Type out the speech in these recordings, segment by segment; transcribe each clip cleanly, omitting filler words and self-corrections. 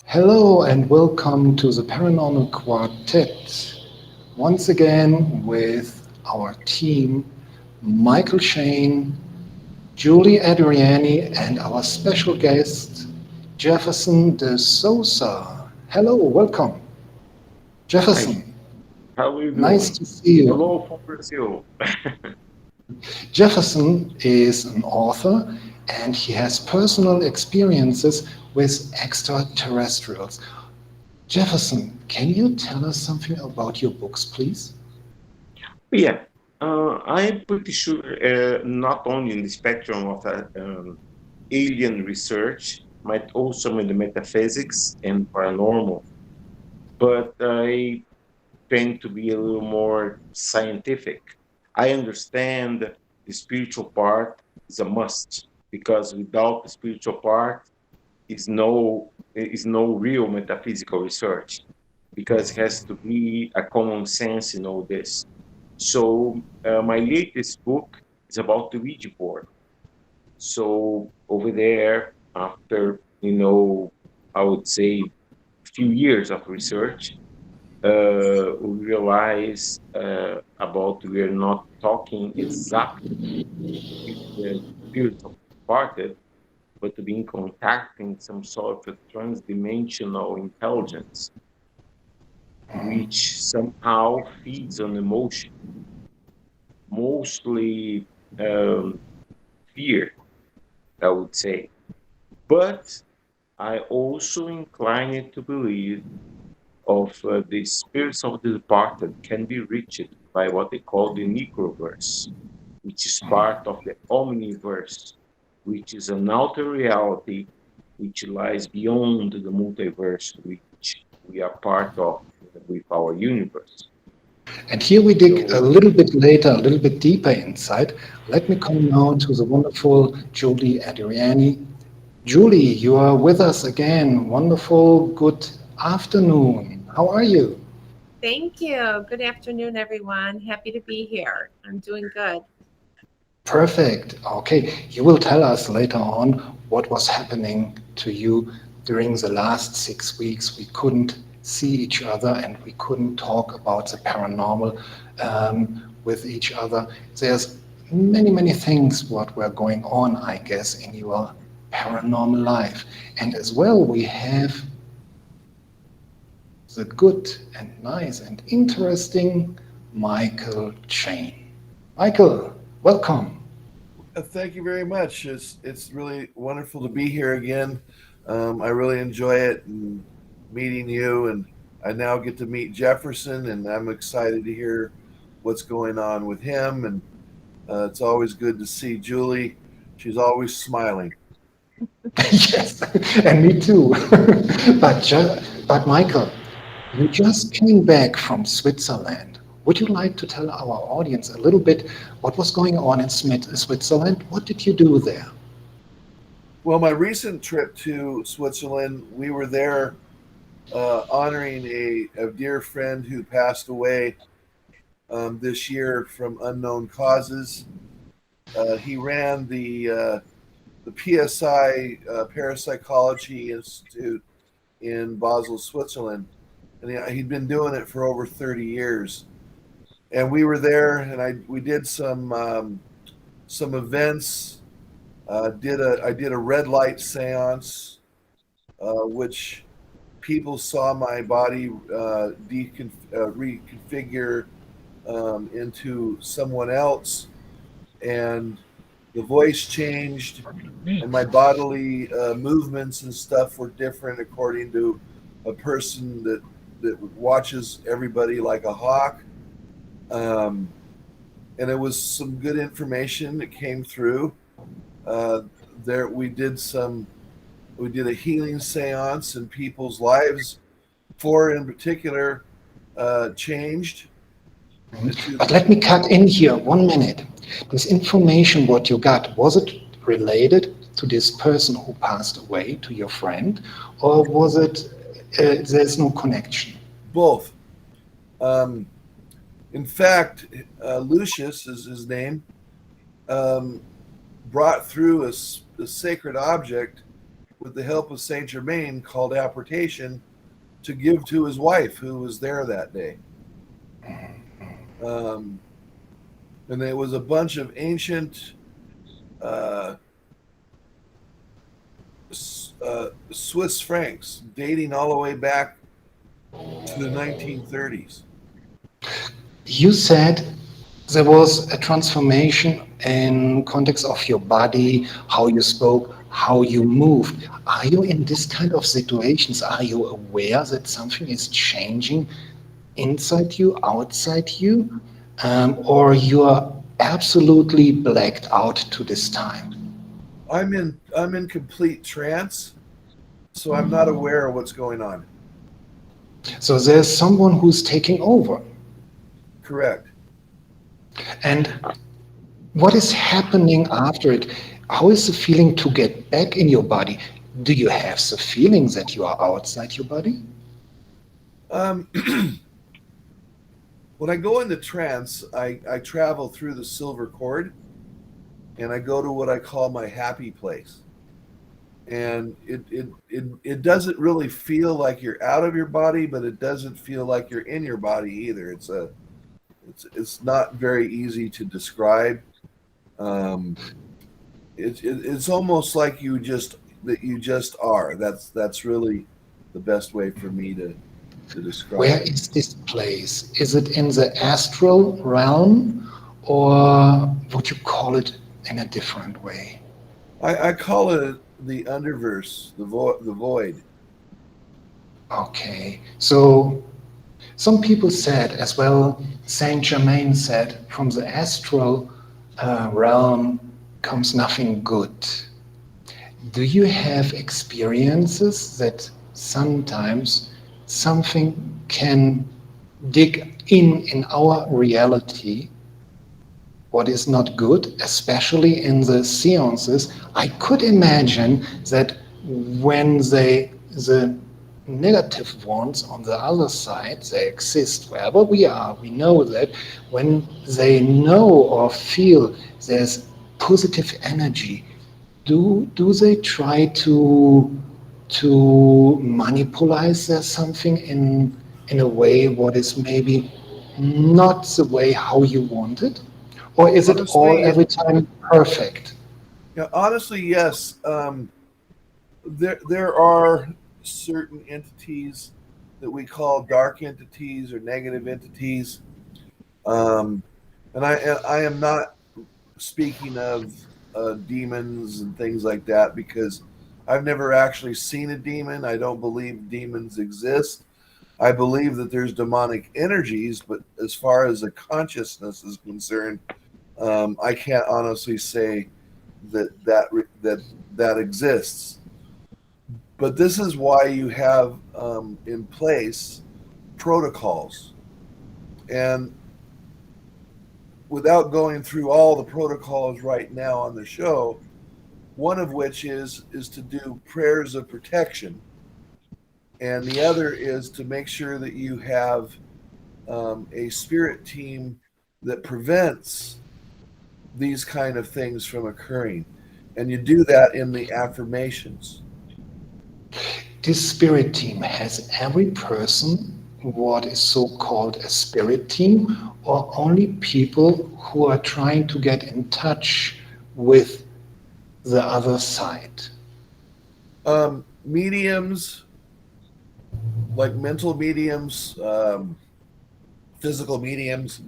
Hello and welcome to the Paranormal Quartet. Once again with our team, Mychael Shane, Julie Adreani, and our special guest, Jeferson de Souza. Hello, welcome. Hi, Jefferson, how are you nice doing? to see you. Hello from Brazil. Jefferson is an author and he has personal experiences with extraterrestrials. Jefferson, can you tell us something about your books, please? Yeah, I'm pretty sure not only in the spectrum of alien research, might also in the metaphysics and paranormal, but I tend to be a little more scientific. I understand the spiritual part is a must because without the spiritual part is no real metaphysical research because it has to be a common sense in all this. So my latest book is about the Ouija board. So over there, after I would say a few years of research, we realize about we are not talking exactly with the spirits of departed, but to be in contacting some sort of transdimensional intelligence, which somehow feeds on emotion, mostly um, fear, I would say. But I also incline to believe of the spirits of the departed can be reached by what they call the Necroverse, which is part of the Omniverse, which is an outer reality which lies beyond the multiverse, which we are part of with our universe. And here we dig a So, little bit later, a little bit deeper inside. Let me come now to the wonderful Julie Adriani. Julie, you are with us again. Wonderful. Good afternoon. How are you? Thank you. Good afternoon, everyone. Happy to be here. I'm doing good. Perfect. Okay, you will tell us later on what was happening to you during the last 6 weeks. We couldn't see each other and we couldn't talk about the paranormal with each other. There's many, many things what were going on, I guess, in your paranormal life. And as well, we have the good and nice and interesting Mychael Shane. Mychael, welcome. Thank you very much. It's really wonderful to be here again. I really enjoy it and meeting you, and I now get to meet Jefferson, and I'm excited to hear what's going on with him. And it's always good to see Julie. She's always smiling. Yes, and me too. But Michael, you just came back from Switzerland. Would you like to tell our audience a little bit what was going on in Switzerland? What did you do there? Well, my recent trip to Switzerland, we were there honoring a dear friend who passed away this year from unknown causes. He ran the PSI Parapsychology Institute in Basel, Switzerland, and he'd been doing it for over 30 years. And we were there, and we did some events. I did a red light séance, which people saw my body reconfigure into someone else, and the voice changed, and my bodily movements and stuff were different according to a person that watches everybody like a hawk. Um, and it was some good information that came through. Uh, there we did a healing seance, and people's lives, four in particular, changed. To But let me cut in here 1 minute. This information, what you got, was it related to this person who passed away, to your friend, or was it, there's no connection? both. Um, in fact, Lucius is his name. Um, brought through a sacred object, with the help of Saint Germain, called apportation to give to his wife, who was there that day. And it was a bunch of ancient Swiss francs dating all the way back to the 1930s. You said there was a transformation in context of your body, how you spoke, how you moved. Are you in this kind of situations? Are you aware that something is changing inside you, outside you, or you are absolutely blacked out to this time? I'm in complete trance, so I'm not aware of what's going on. So there's someone who's taking over. Correct. And what is happening after it? How is the feeling to get back in your body? Do you have the feeling that you are outside your body? When I go into trance, I travel through the silver cord, and I go to what I call my happy place. And it doesn't really feel like you're out of your body, but it doesn't feel like you're in your body either. It's not very easy to describe. It's almost like you just are. That's really the best way for me to describe Where it. is this place? Is it in the astral realm, or would you call it in a different way? I call it the underverse, the void. Okay, so some people said as well, Saint Germain said, from the astral realm comes nothing good. Do you have experiences that sometimes something can dig in our reality, what is not good, especially in the seances? I could imagine that when the negative ones on the other side, they exist wherever we are. We know that when they know or feel there's positive energy, do they try to manipulate something in a way what is maybe not the way how you want it? Or is it all Honestly, every time perfect? honestly, yes. There are certain entities that we call dark entities or negative entities, and I am not speaking of demons and things like that, because I've never actually seen a demon. I don't believe demons exist. I believe that there's demonic energies, but as far as the consciousness is concerned, I can't honestly say that exists. But this is why you have in place protocols, and without going through all the protocols right now on the show, one of which is to do prayers of protection, and the other is to make sure that you have a spirit team that prevents these kind of things from occurring, and you do that in the affirmations. This spirit team, has every person what is so-called a spirit team, or only people who are trying to get in touch with the other side? Mediums, like mental mediums, physical mediums,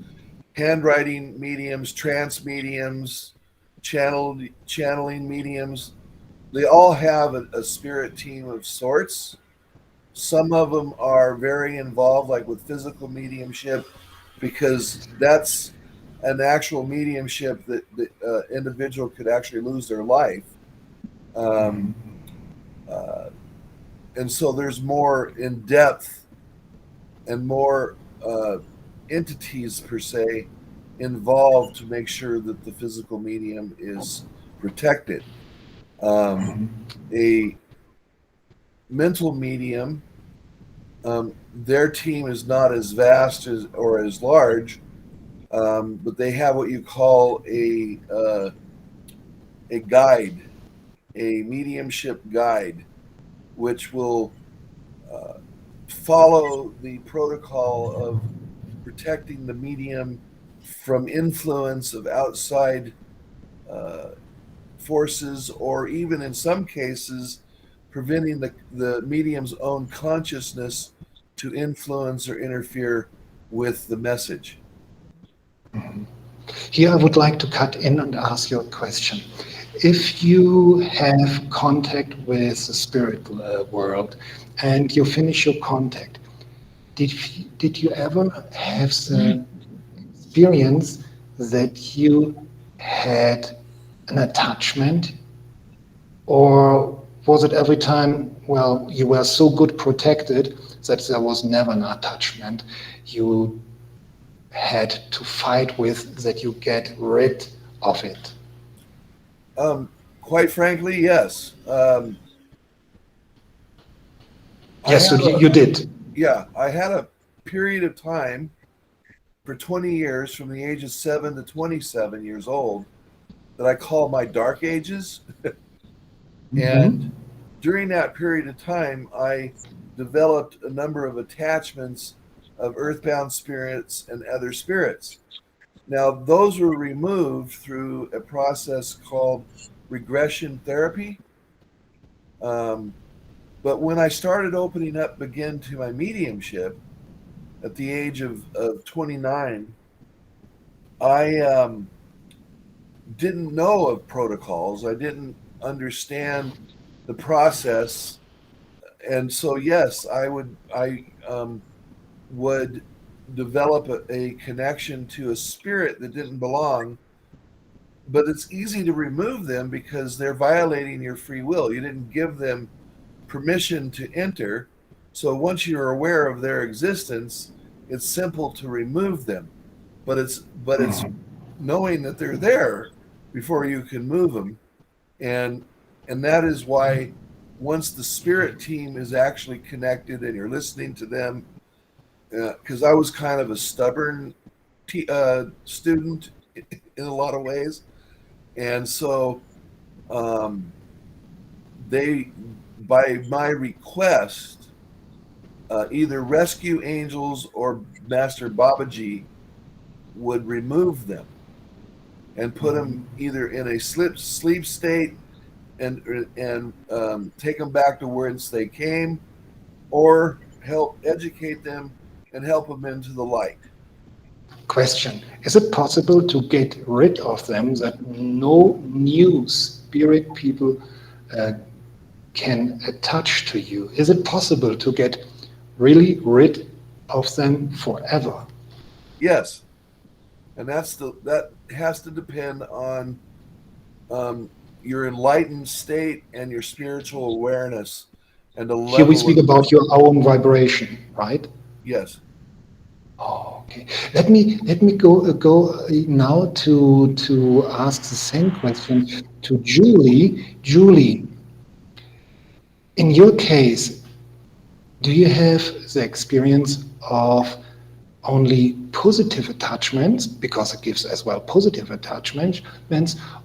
handwriting mediums, trance mediums, channeling mediums, they all have a spirit team of sorts. Some of them are very involved, like with physical mediumship, because that's an actual mediumship that the individual could actually lose their life. Um, uh, and so there's more in depth and more entities per se involved to make sure that the physical medium is protected. A mental medium, their team is not as vast as or as large, but they have what you call a guide, a mediumship guide, which will follow the protocol of protecting the medium from influence of outside forces, or even in some cases, preventing the medium's own consciousness to influence or interfere with the message. Here I would like to cut in and ask you a question. If you have contact with the spirit world and you finish your contact, did you ever have the experience that you had an attachment, or was it every time, well, you were so good protected that there was never an attachment you had to fight with, that you get rid of it? Quite frankly, yes. Yes, so you did. Yeah, I had a period of time for 20 years, from the age of 7 to 27 years old, that I call my dark ages. And during that period of time, I developed a number of attachments of earthbound spirits and other spirits. Now, those were removed through a process called regression therapy. But when I started opening up again to my mediumship at the age of 29, I didn't know of protocols. I didn't understand the process. And so, yes, I would develop a connection to a spirit that didn't belong. But it's easy to remove them because they're violating your free will. You didn't give them permission to enter. So once you're aware of their existence, it's simple to remove them. But it's knowing that they're there before you can move them. And that is why once the spirit team is actually connected and you're listening to them, because I was kind of a stubborn student in a lot of ways. And so they, by my request, either rescue angels or Master Babaji would remove them and put them either in a sleep state and take them back to whence they came, or help educate them and help them into the light. Question: is it possible to get rid of them, that no new spirit people can attach to you? Is it possible to get really rid of them forever? Yes, and that has to depend on your enlightened state and your spiritual awareness and the level. Here we speak about your own vibration, right? Yes. Oh, okay. Let me go now to ask the same question to Julie. Julie, in your case, do you have the experience of only positive attachments, because it gives as well positive attachments,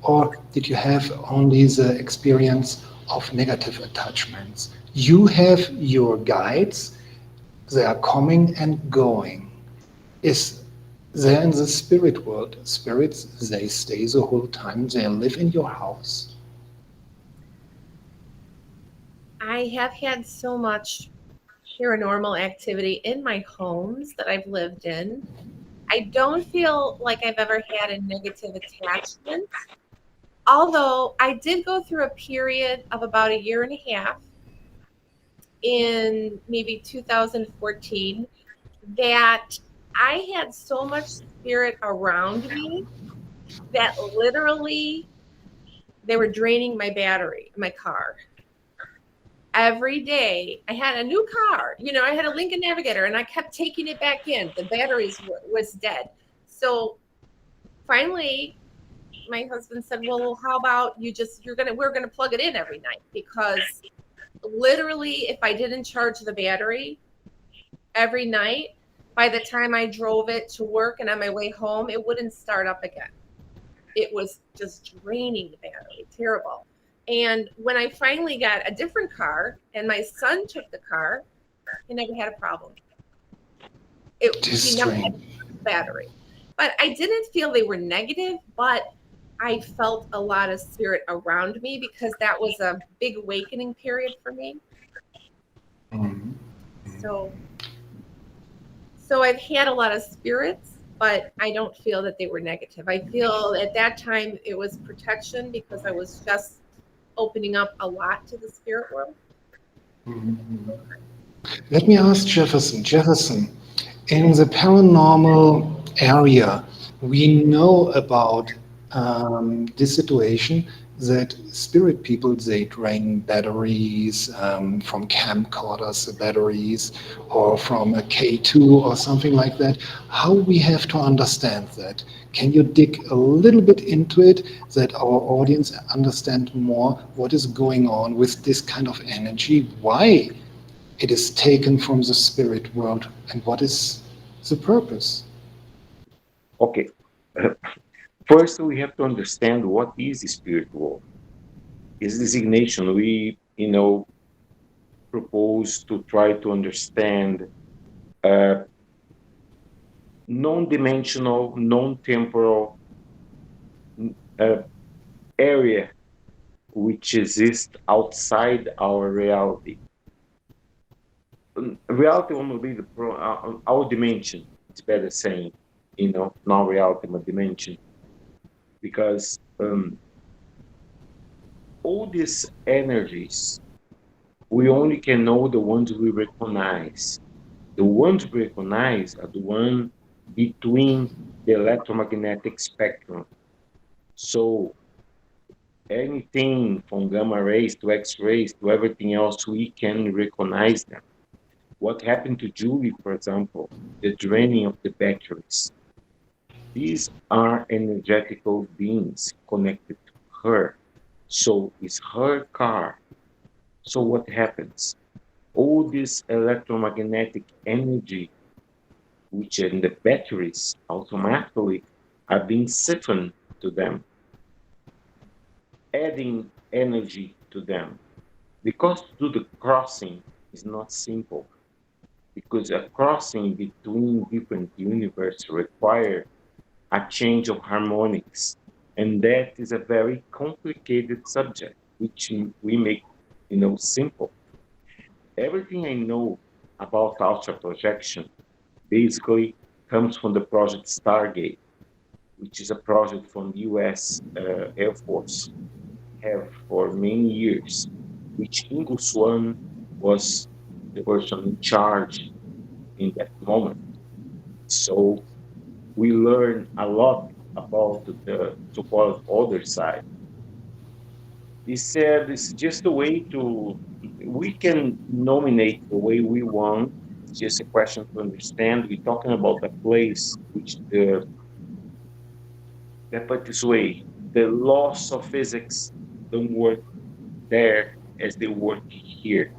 or did you have only the experience of negative attachments? You have your guides, they are coming and going. Is there in the spirit world spirits, they stay the whole time, they live in your house? I have had so much paranormal activity in my homes that I've lived in. I don't feel like I've ever had a negative attachment, although I did go through a period of about a year and a half in maybe 2014 that I had so much spirit around me that literally they were draining my battery in my car. Every day I had a new car, I had a Lincoln Navigator, and I kept taking it back in. The batteries was dead. So finally my husband said, well, how about we're going to plug it in every night, because literally if I didn't charge the battery every night, by the time I drove it to work and on my way home, it wouldn't start up again. It was just draining the battery, terrible. And when I finally got a different car and my son took the car, he never had a problem. He never had a battery. But I didn't feel they were negative, but I felt a lot of spirit around me because that was a big awakening period for me. Mhm. So I've had a lot of spirits, but I don't feel that they were negative. I feel at that time it was protection because I was just opening up a lot to the spirit world. Mhm. Let me ask Jefferson. Jefferson, in the paranormal area, we know about this situation that spirit people, they drain batteries from camcorders, the batteries, or from a K2 or something like that. How we have to understand that? Can you dig a little bit into it that our audience understand more what is going on with this kind of energy? Why it is taken from the spirit world, and what is the purpose? Okay. First, we have to understand what is the spirit world. Is designation we, propose to try to understand a non-dimensional, non-temporal uh, area which exists outside our reality. Reality will be our dimension. It's better saying, not reality, but dimension, because all these energies, we only can know the ones we recognize. The ones we recognize are the one between the electromagnetic spectrum. So anything from gamma rays to X rays to everything else, we can recognize them. What happened to Julie, for example, the draining of the batteries. These are energetical beings connected to her. So it's her car. So what happens? All this electromagnetic energy, which in the batteries automatically are being siphoned to them, adding energy to them. Because to do the crossing is not simple, because a crossing between different universes requires a change of harmonics, and that is a very complicated subject, which we make, simple. Everything I know about astral projection basically comes from the project Stargate, which is a project from the U.S. Air Force, have for many years, which Ingo Swann was the person in charge in that moment. So we learn a lot about the so-called other side. He said it's just a way to, we can nominate the way we want. It's just a question to understand. We're talking about a place which let's put this way, the laws of physics don't work there as they work here.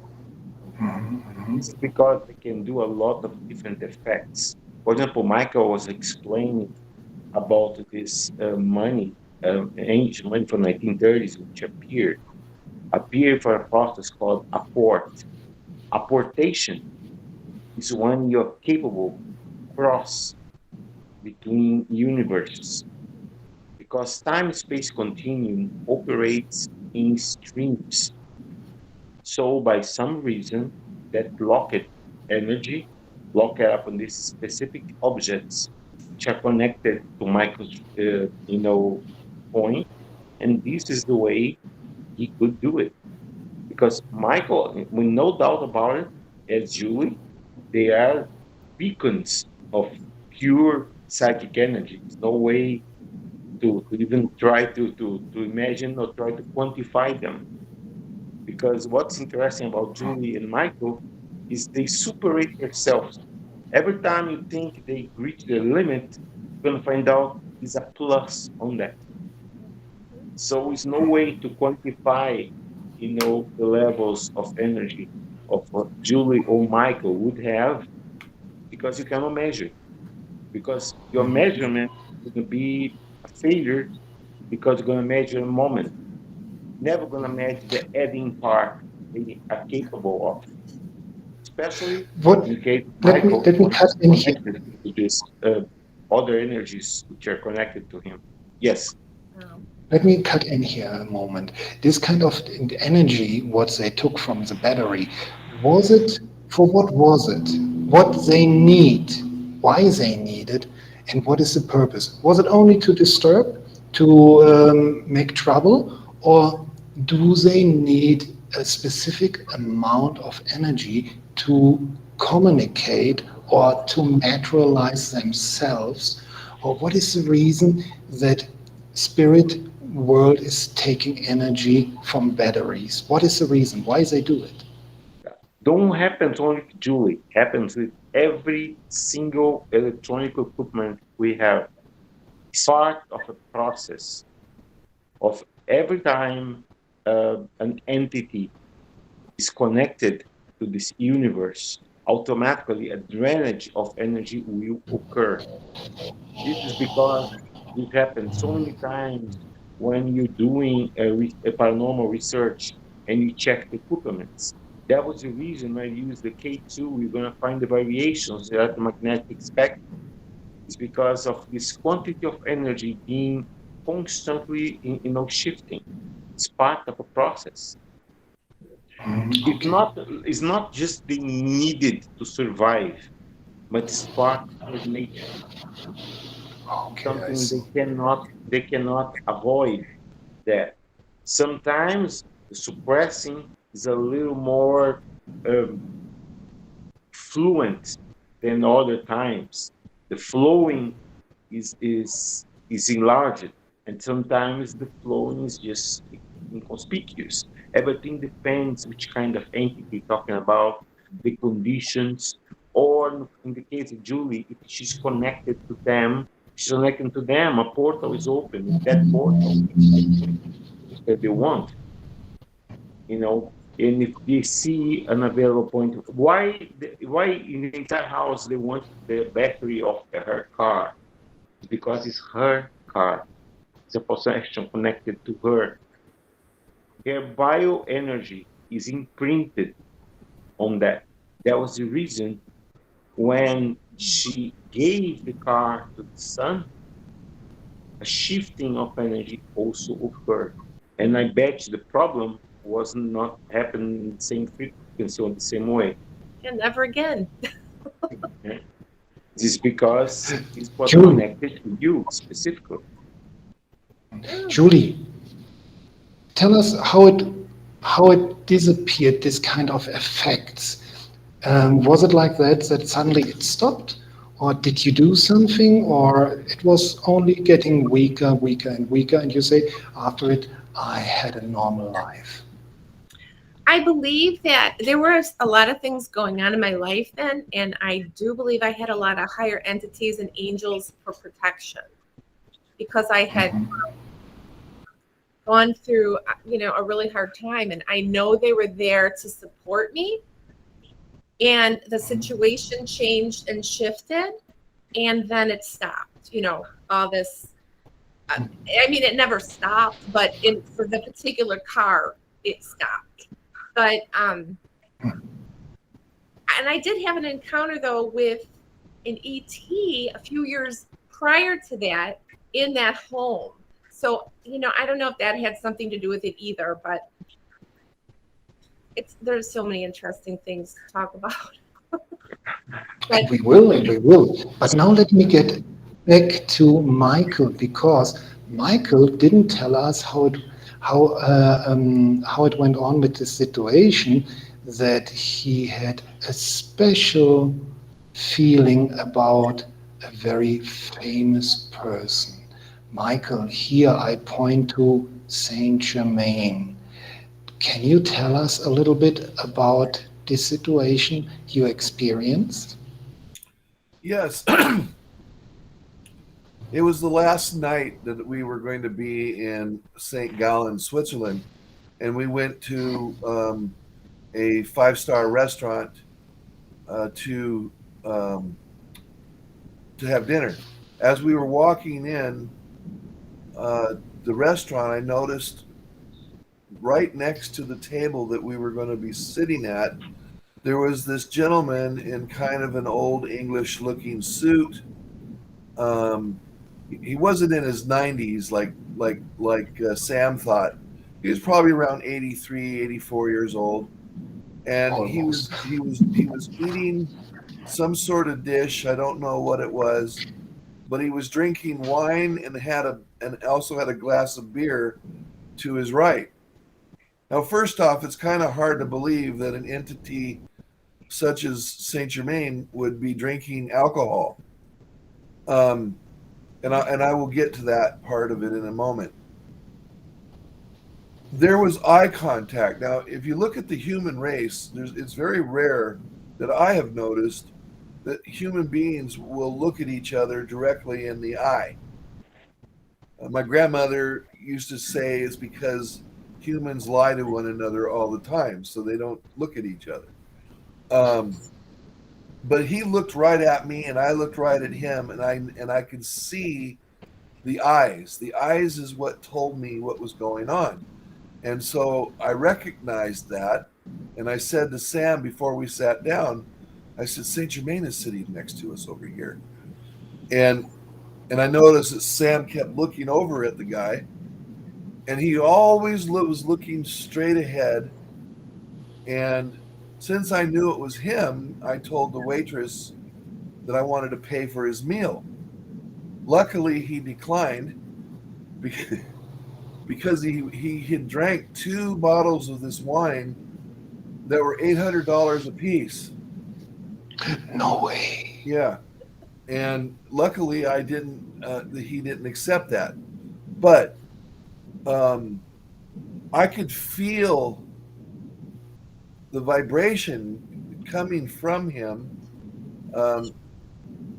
Mhm. This is because they can do a lot of different effects. For example, Michael was explaining about this money, ancient money from 1930s, which appeared for a process called apport. Apportation is when you're capable to cross between universes, because time-space continuum operates in streams. So by some reason, that locked energy locked up on these specific objects, which are connected to Michael's, point, and this is the way he could do it. Because Michael, with no doubt about it, as Julie, they are beacons of pure psychic energy. There's no way to even try to imagine or try to quantify them. Because what's interesting about Julie and Michael is they superate themselves. Every time you think they reach their limit, you're going to find out is a plus on that. So it's no way to quantify, the levels of energy of what Julie or Michael would have, because you cannot measure. Because your measurement is going to be a failure, because you're going to measure a moment. never gonna match the adding part they are capable of, especially What? in case of Let Michael me when cut he's in here. connected to this other energies which are connected to him. Yes. Um, Let me cut in here a moment. This kind of energy, what they took from the battery, was it for what was it? What they need, why they need it, and what is the purpose? Was it only to disturb, to make trouble, or do they need a specific amount of energy to communicate or to materialize themselves? Or what is the reason that spirit world is taking energy from batteries? What is the reason why they do it? Don't happen only with Julie. Happens with every single electronic equipment we have. It's part of a process of every time an entity is connected to this universe, automatically a drainage of energy will occur. This is because it happens so many times when you're doing a paranormal research and you check the equipments. That was the reason I used the K2. You're going to find the variations in the electromagnetic spectrum. It's because of this quantity of energy being constantly, shifting. It's part of a process. It's Okay. not. It's not just they needed to survive, but it's part of their nature. Okay, I Something see. they cannot avoid that. Sometimes the suppressing is a little more um, fluent than other times. The flowing is enlarged, and sometimes the flowing is just inconspicuous. Everything depends which kind of entity talking about, the conditions, or in the case of Julie, if she's connected to them, she's connected to them, a portal is open. In that portal, that they want, you know, and if they see an available point, why in the entire house they want the battery of her car? Because it's her car. It's a possession connected to her. Her bioenergy is imprinted on that. That was the reason when she gave the car to the son, a shifting of energy also occurred. And I bet you the problem was not happening in the same frequency or the same way. and never again. Yeah. This is because it was Julie, connected to you specifically. Yeah. Julie, tell us how it disappeared. This kind of effects. Was it like that that suddenly it stopped, or did you do something, or it was only getting weaker, weaker, and weaker, and you say after it, I had a normal life. I believe that there was a lot of things going on in my life then, and I do believe I had a lot of higher entities and angels for protection because I had gone through, a really hard time, and I know they were there to support me. And the situation changed and shifted, and then it stopped. All this. I mean, it never stopped, but for the particular car, it stopped. But and I did have an encounter though with an ET a few years prior to that in that home. So, I don't know if that had something to do with it either, but there's so many interesting things to talk about. But And we will, and we will. But now let me get back to Michael because Michael didn't tell us how it went on with the situation that he had a special feeling about a very famous person. Michael, here I point to Saint Germain. Can you tell us a little bit about this situation you experienced? Yes, it was the last night that we were going to be in St. Gallen, Switzerland, and we went to a five-star restaurant to have dinner. As we were walking in the restaurant, I noticed right next to the table that we were going to be sitting at, there was this gentleman in kind of an old English looking suit. He wasn't in his 90s like Sam thought. He was probably around 83, 84 years old, and Almost. he was eating some sort of dish. I don't know what it was, but he was drinking wine and also had a glass of beer to his right. Now, first off, it's kind of hard to believe that an entity such as Saint Germain would be drinking alcohol. And I will get to that part of it in a moment. There was eye contact. Now, if you look at the human race, it's very rare that I have noticed that human beings will look at each other directly in the eye. My grandmother used to say it's because humans lie to one another all the time, so they don't look at each other. But he looked right at me, and I looked right at him, and I could see the eyes. The eyes is what told me what was going on. And so I recognized that, and I said to Sam before we sat down, I said, Saint Germain is sitting next to us over here. And I noticed that Sam kept looking over at the guy, and he always was looking straight ahead. And since I knew it was him, I told the waitress that I wanted to pay for his meal. Luckily, he declined because he had drank 2 bottles of this wine that were $800 a piece. No way. Yeah, and luckily he didn't accept that. But I could feel the vibration coming from him.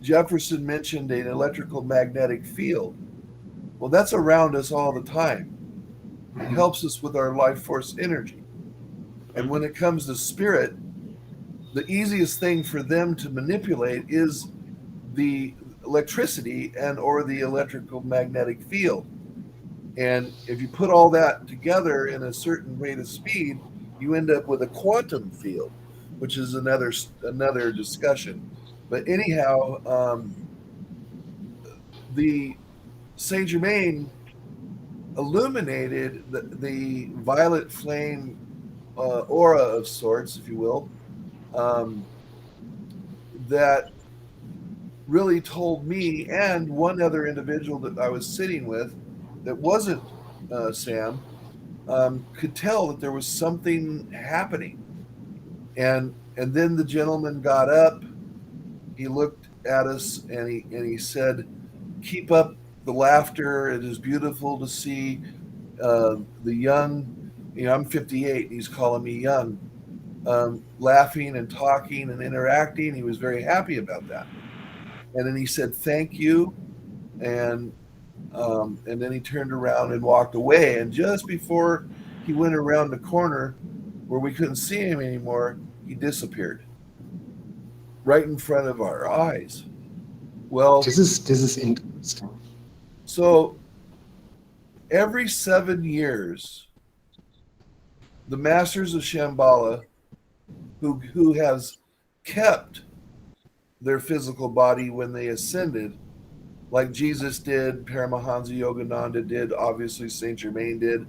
Jefferson mentioned an electrical magnetic field. Well, that's around us all the time. It helps us with our life force energy. And when it comes to spirit, the easiest thing for them to manipulate is the electricity and or the electrical magnetic field. And if you put all that together in a certain rate of speed, you end up with a quantum field, which is another discussion. But anyhow, the Saint Germain illuminated the violet flame aura of sorts, if you will, that really told me and one other individual that I was sitting with that wasn't Sam, could tell that there was something happening. And then the gentleman got up, he looked at us, and he said, keep up the laughter. It is beautiful to see the young, I'm 58, and he's calling me young, laughing and talking and interacting. He was very happy about that. And then he said, thank you. And then he turned around and walked away. And just before he went around the corner where we couldn't see him anymore, he disappeared right in front of our eyes. Well, this is interesting. So every 7 years, the masters of Shambhala, who has kept their physical body when they ascended, like Jesus did, Paramahansa Yogananda did, obviously Saint Germain did,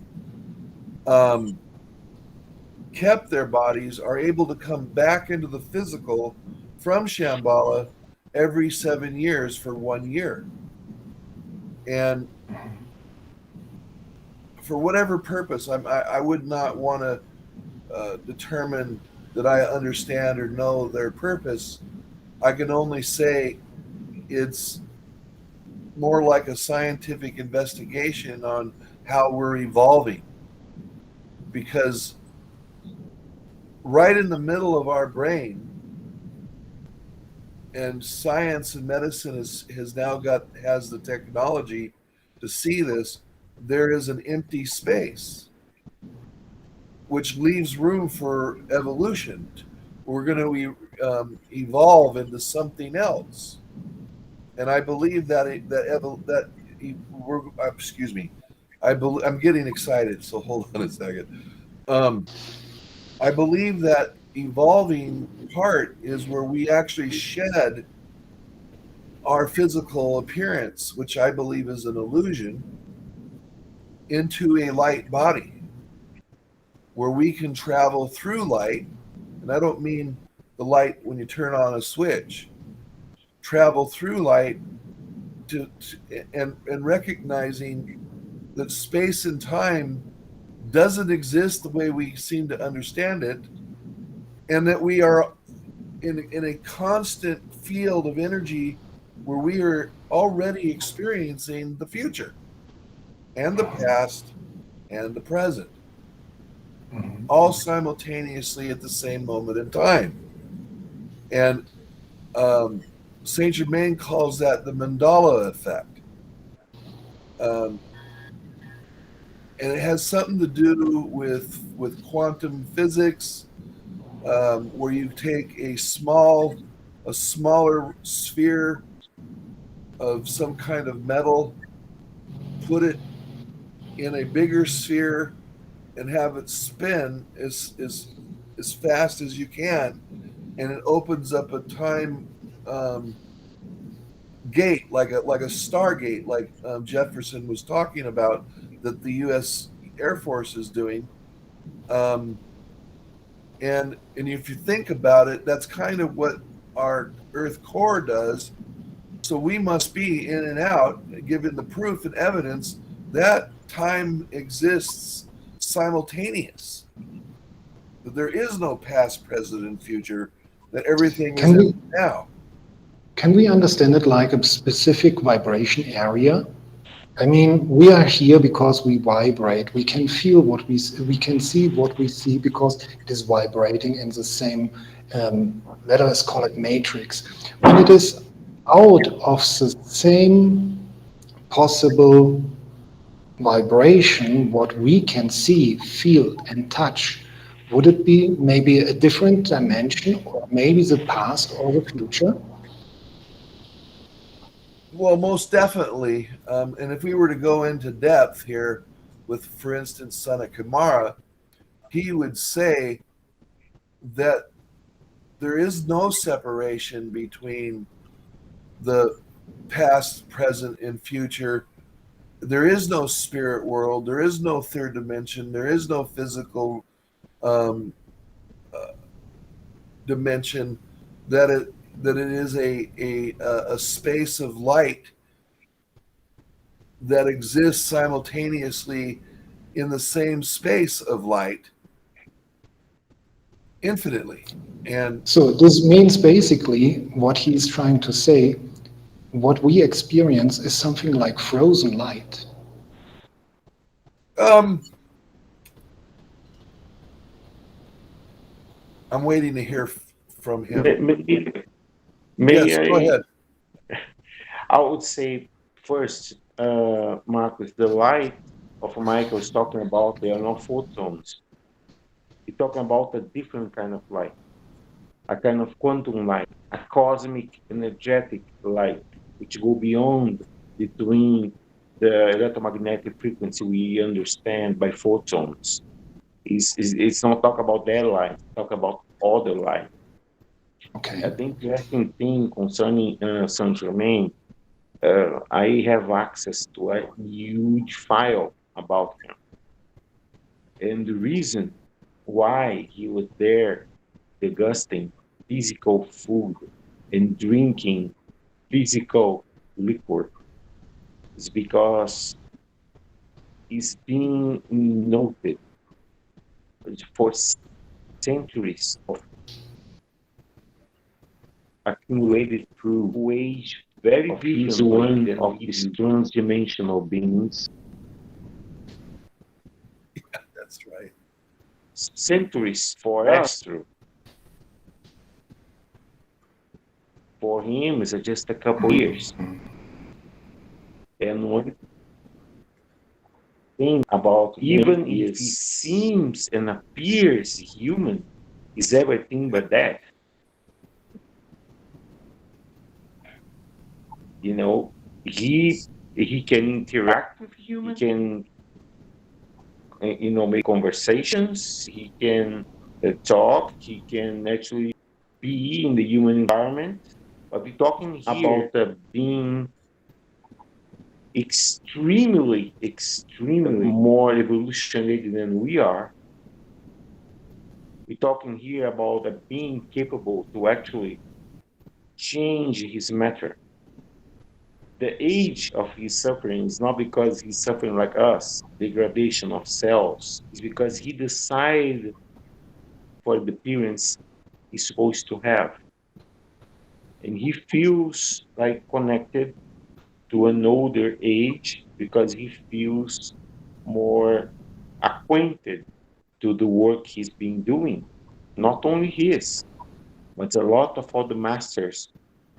kept their bodies, are able to come back into the physical from Shambhala every 7 years for 1 year. And for whatever purpose, I would not want to determine that I understand or know their purpose. I can only say it's more like a scientific investigation on how we're evolving. Because right in the middle of our brain, and science and medicine has the technology to see this, there is an empty space, which leaves room for evolution. We're going to evolve into something else, I'm getting excited, so hold on a second. I believe that evolving part is where we actually shed our physical appearance, which I believe is an illusion, into a light body where we can travel through light. And I don't mean the light when you turn on a switch, travel through light and recognizing that space and time doesn't exist the way we seem to understand it, and that we are in a constant field of energy where we are already experiencing the future and the past and the present, all simultaneously at the same moment in time. And Saint Germain calls that the mandala effect. And it has something to do with quantum physics, where you take a smaller sphere of some kind of metal, put it in a bigger sphere, and have it spin as fast as you can, and it opens up a time gate, like a stargate, like Jefferson was talking about, that the U.S. Air Force is doing. And if you think about it, that's kind of what our Earth core does. So we must be in and out, given the proof and evidence that time exists simultaneous. That there is no past, present, and future. That everything is now. Can we understand it like a specific vibration area? I mean, we are here because we vibrate. We can feel what we can see what we see because it is vibrating in the same, let us call it matrix. When it is out of the same possible vibration, what we can see, feel, and touch, would it be maybe a different dimension, or maybe the past or the future? Well, most definitely. And if we were to go into depth here with, for instance, Sana Kamara, he would say that there is no separation between the past, present, and future. There is no spirit world. There is no third dimension. There is no physical um, dimension. That it is a space of light that exists simultaneously in the same space of light infinitely. And so this means basically what he's trying to say, what we experience is something like frozen light. I'm waiting to hear from him. May Yes, go ahead. I would say first, Marcus, the light of Michael is talking about, they are not photons. He's talking about a different kind of light, a kind of quantum light, a cosmic energetic light, which go beyond between the electromagnetic frequency we understand by photons. It's not talk about that light, it's talk about other light. Okay. The interesting thing concerning Saint Germain, I have access to a huge file about him. And the reason why he was there degusting physical food and drinking physical liquor is because he's being noted for centuries of accumulated through age very different one of these transdimensional beings. That's right. Centuries for Astro. For him, it's just a couple years. And one thing about even if he seems and appears human, is everything but that. You know, he can interact with humans, he can make conversations. He can talk. He can actually be in the human environment. But we're talking here about being extremely more evolutionary than we are. We're talking here about a being capable to actually change his matter. The age of his suffering is not because he's suffering like us, degradation of cells. It's because he decided for the appearance he's supposed to have. And he feels like connected to an older age because he feels more acquainted to the work he's been doing. Not only his, but a lot of other masters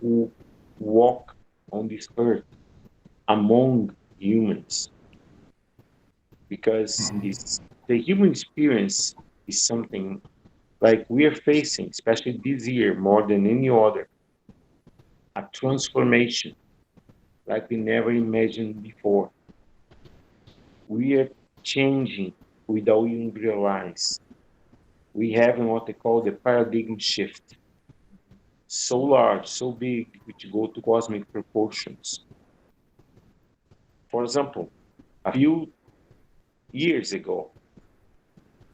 who walk on this earth among humans. Because the human experience is something like we are facing, especially this year more than any other, a transformation like we never imagined before. We are changing without even realize. We have what they call the paradigm shift. So large, so big, which go to cosmic proportions. For example, a few years ago,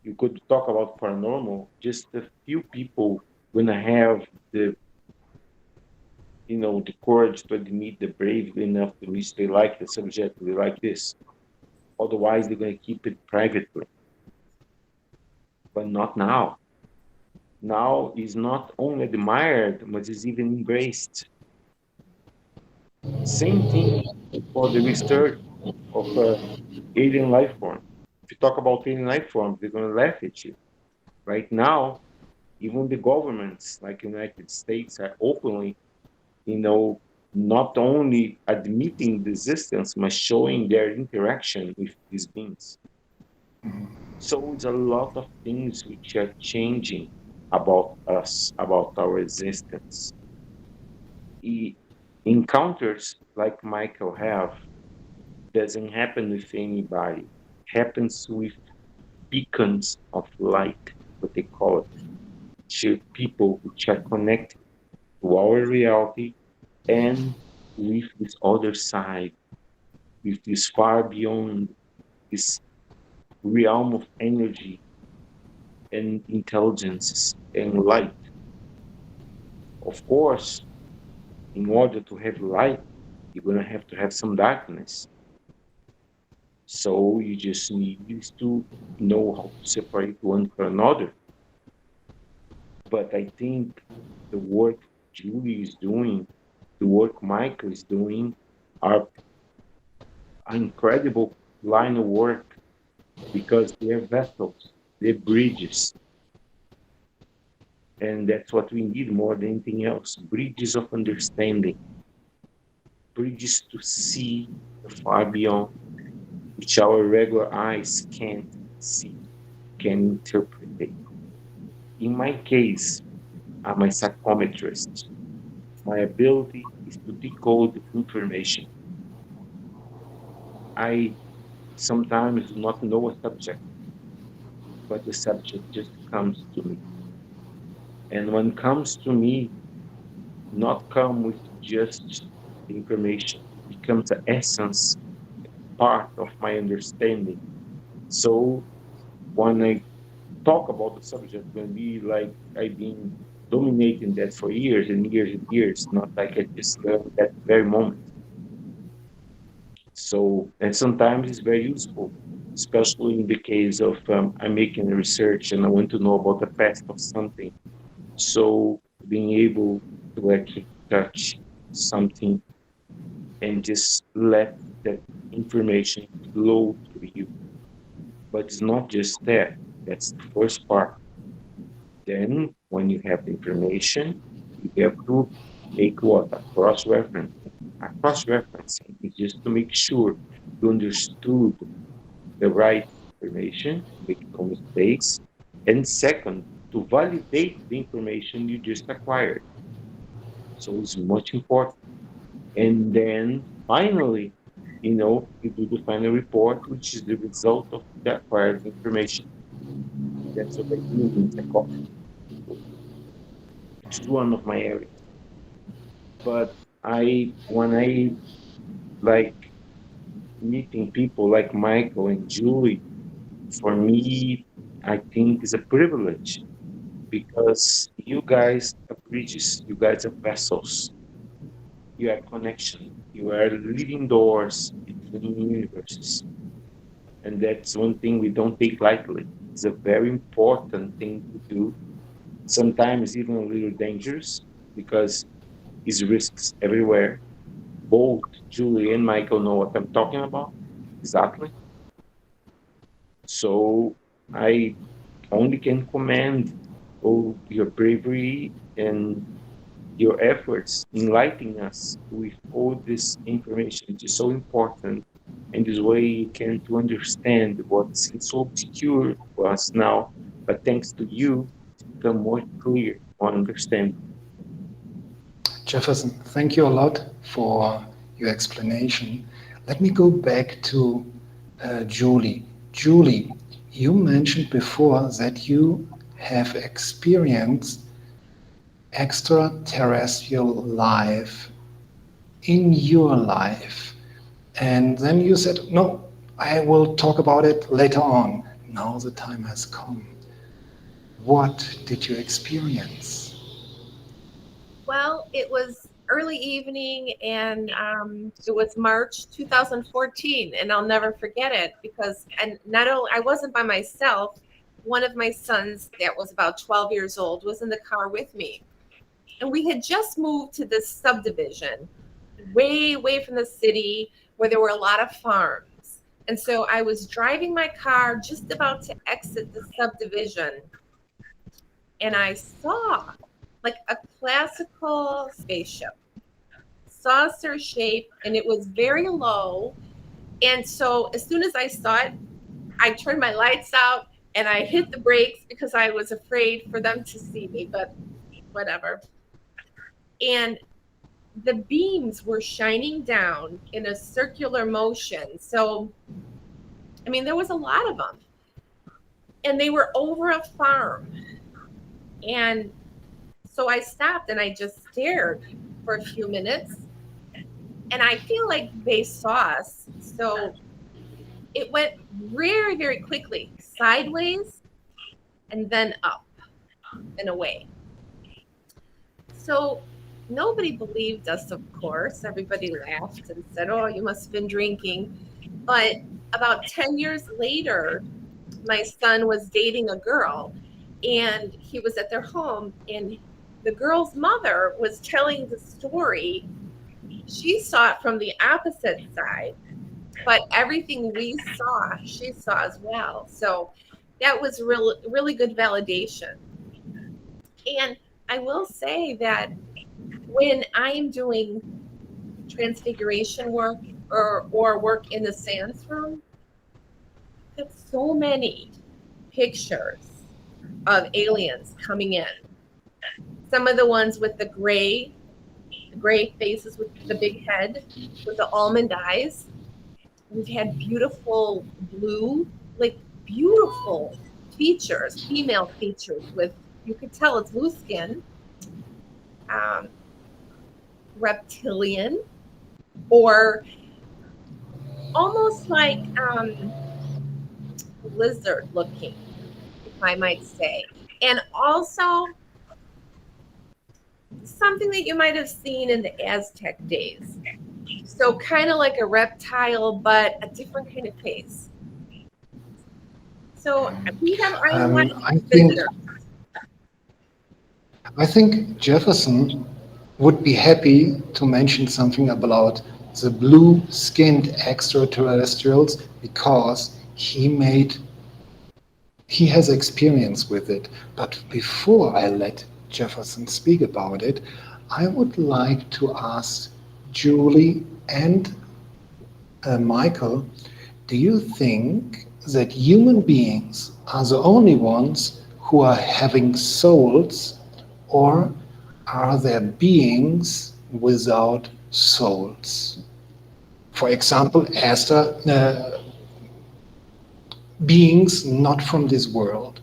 you could talk about paranormal, just a few people gonna have the courage to admit, the brave enough to reach they like the subject, they like this. Otherwise, they're gonna keep it privately. But not now. Now is not only admired, but is even embraced. Same thing for the research of alien life form. If you talk about alien life form, they're gonna laugh at you. Right now, even the governments like United States are openly, not only admitting the existence, but showing their interaction with these beings. So it's a lot of things which are changing about us, about our existence. Encounters like Mychael have doesn't happen with anybody. Happens with beacons of light, what they call it, to people which are connected to our reality and with this other side, with this far beyond this realm of energy and intelligence and light. Of course, in order to have light, you're going to have some darkness. So you just need to know how to separate one from another. But I think the work Julie is doing, the work Mychael is doing, are an incredible line of work because they're vessels, they're bridges. And that's what we need more than anything else, bridges of understanding, bridges to see the far beyond, which our regular eyes can't see, can interpret. In my case, I'm a psychometrist. My ability is to decode information. I sometimes do not know a subject, but the subject just comes to me. And when it comes to me, not come with just the information, it becomes the essence, part of my understanding. So when I talk about the subject, it's going to be like I've been dominating that for years and years and years, not like I just learned that very moment. So, and sometimes it's very useful, especially in the case of I'm making research and I want to know about the past of something. So being able to actually touch something and just let that information flow through you. But it's not just that. That's the first part. Then, when you have the information, you have to make what? A cross-reference. A cross-referencing is just to make sure you understood the right information, make no mistakes. And second, to validate the information you just acquired. So it's much important. And then finally, you do the final report, which is the result of that acquired information. That's what I do in psychology. It's one of my areas. But when I like meeting people like Mychael and Julie, for me, I think is a privilege because you guys are bridges, you guys are vessels, you are connection, you are living doors between universes. And that's one thing we don't take lightly. It's a very important thing to do. Sometimes even a little dangerous because it's risks everywhere. Both Julie and Mychael know what I'm talking about. Exactly. So I only can commend all your bravery and your efforts enlightening us with all this information, which is so important. And this way you can to understand what seems so obscure to us now, but thanks to you, it's become more clear on understanding. Jefferson, thank you a lot for your explanation. Let me go back to Julie. Julie, you mentioned before that you have experienced extraterrestrial life in your life. And then you said, no, I will talk about it later on. Now the time has come. What did you experience? Well, it was early evening, and it was March 2014, and I'll never forget it because, and not only I wasn't by myself, one of my sons that was about 12 years old was in the car with me, and we had just moved to this subdivision, way away from the city, where there were a lot of farms, and so I was driving my car just about to exit the subdivision, and I saw like a classical spaceship, saucer shape, and it was very low. And so as soon as I saw it, I turned my lights out and I hit the brakes because I was afraid for them to see me, but whatever. And the beams were shining down in a circular motion. So, I mean, there was a lot of them. And they were over a farm. And so I stopped and I just stared for a few minutes. And I feel like they saw us. So it went very, very quickly, sideways and then up and away. So nobody believed us, of course. Everybody laughed and said, oh, you must have been drinking. But about 10 years later, my son was dating a girl and he was at their home, and the girl's mother was telling the story. She saw it from the opposite side, but everything we saw, she saw as well. So that was really, really good validation. And I will say that when I'm doing transfiguration work or work in the seance room, there's so many pictures of aliens coming in. Some of the ones with the gray faces with the big head, with the almond eyes. We've had beautiful blue, like beautiful features, female features with, you could tell it's blue skin, reptilian, or almost like lizard looking, if I might say. And also something that you might have seen in the Aztec days. So kind of like a reptile, but a different kind of face. So we have I visitors. think Jefferson would be happy to mention something about the blue-skinned extraterrestrials because he has experience with it. But before I let Jefferson speak about it, I would like to ask Julie and Mychael, do you think that human beings are the only ones who are having souls, or are there beings without souls? For example, as the beings not from this world,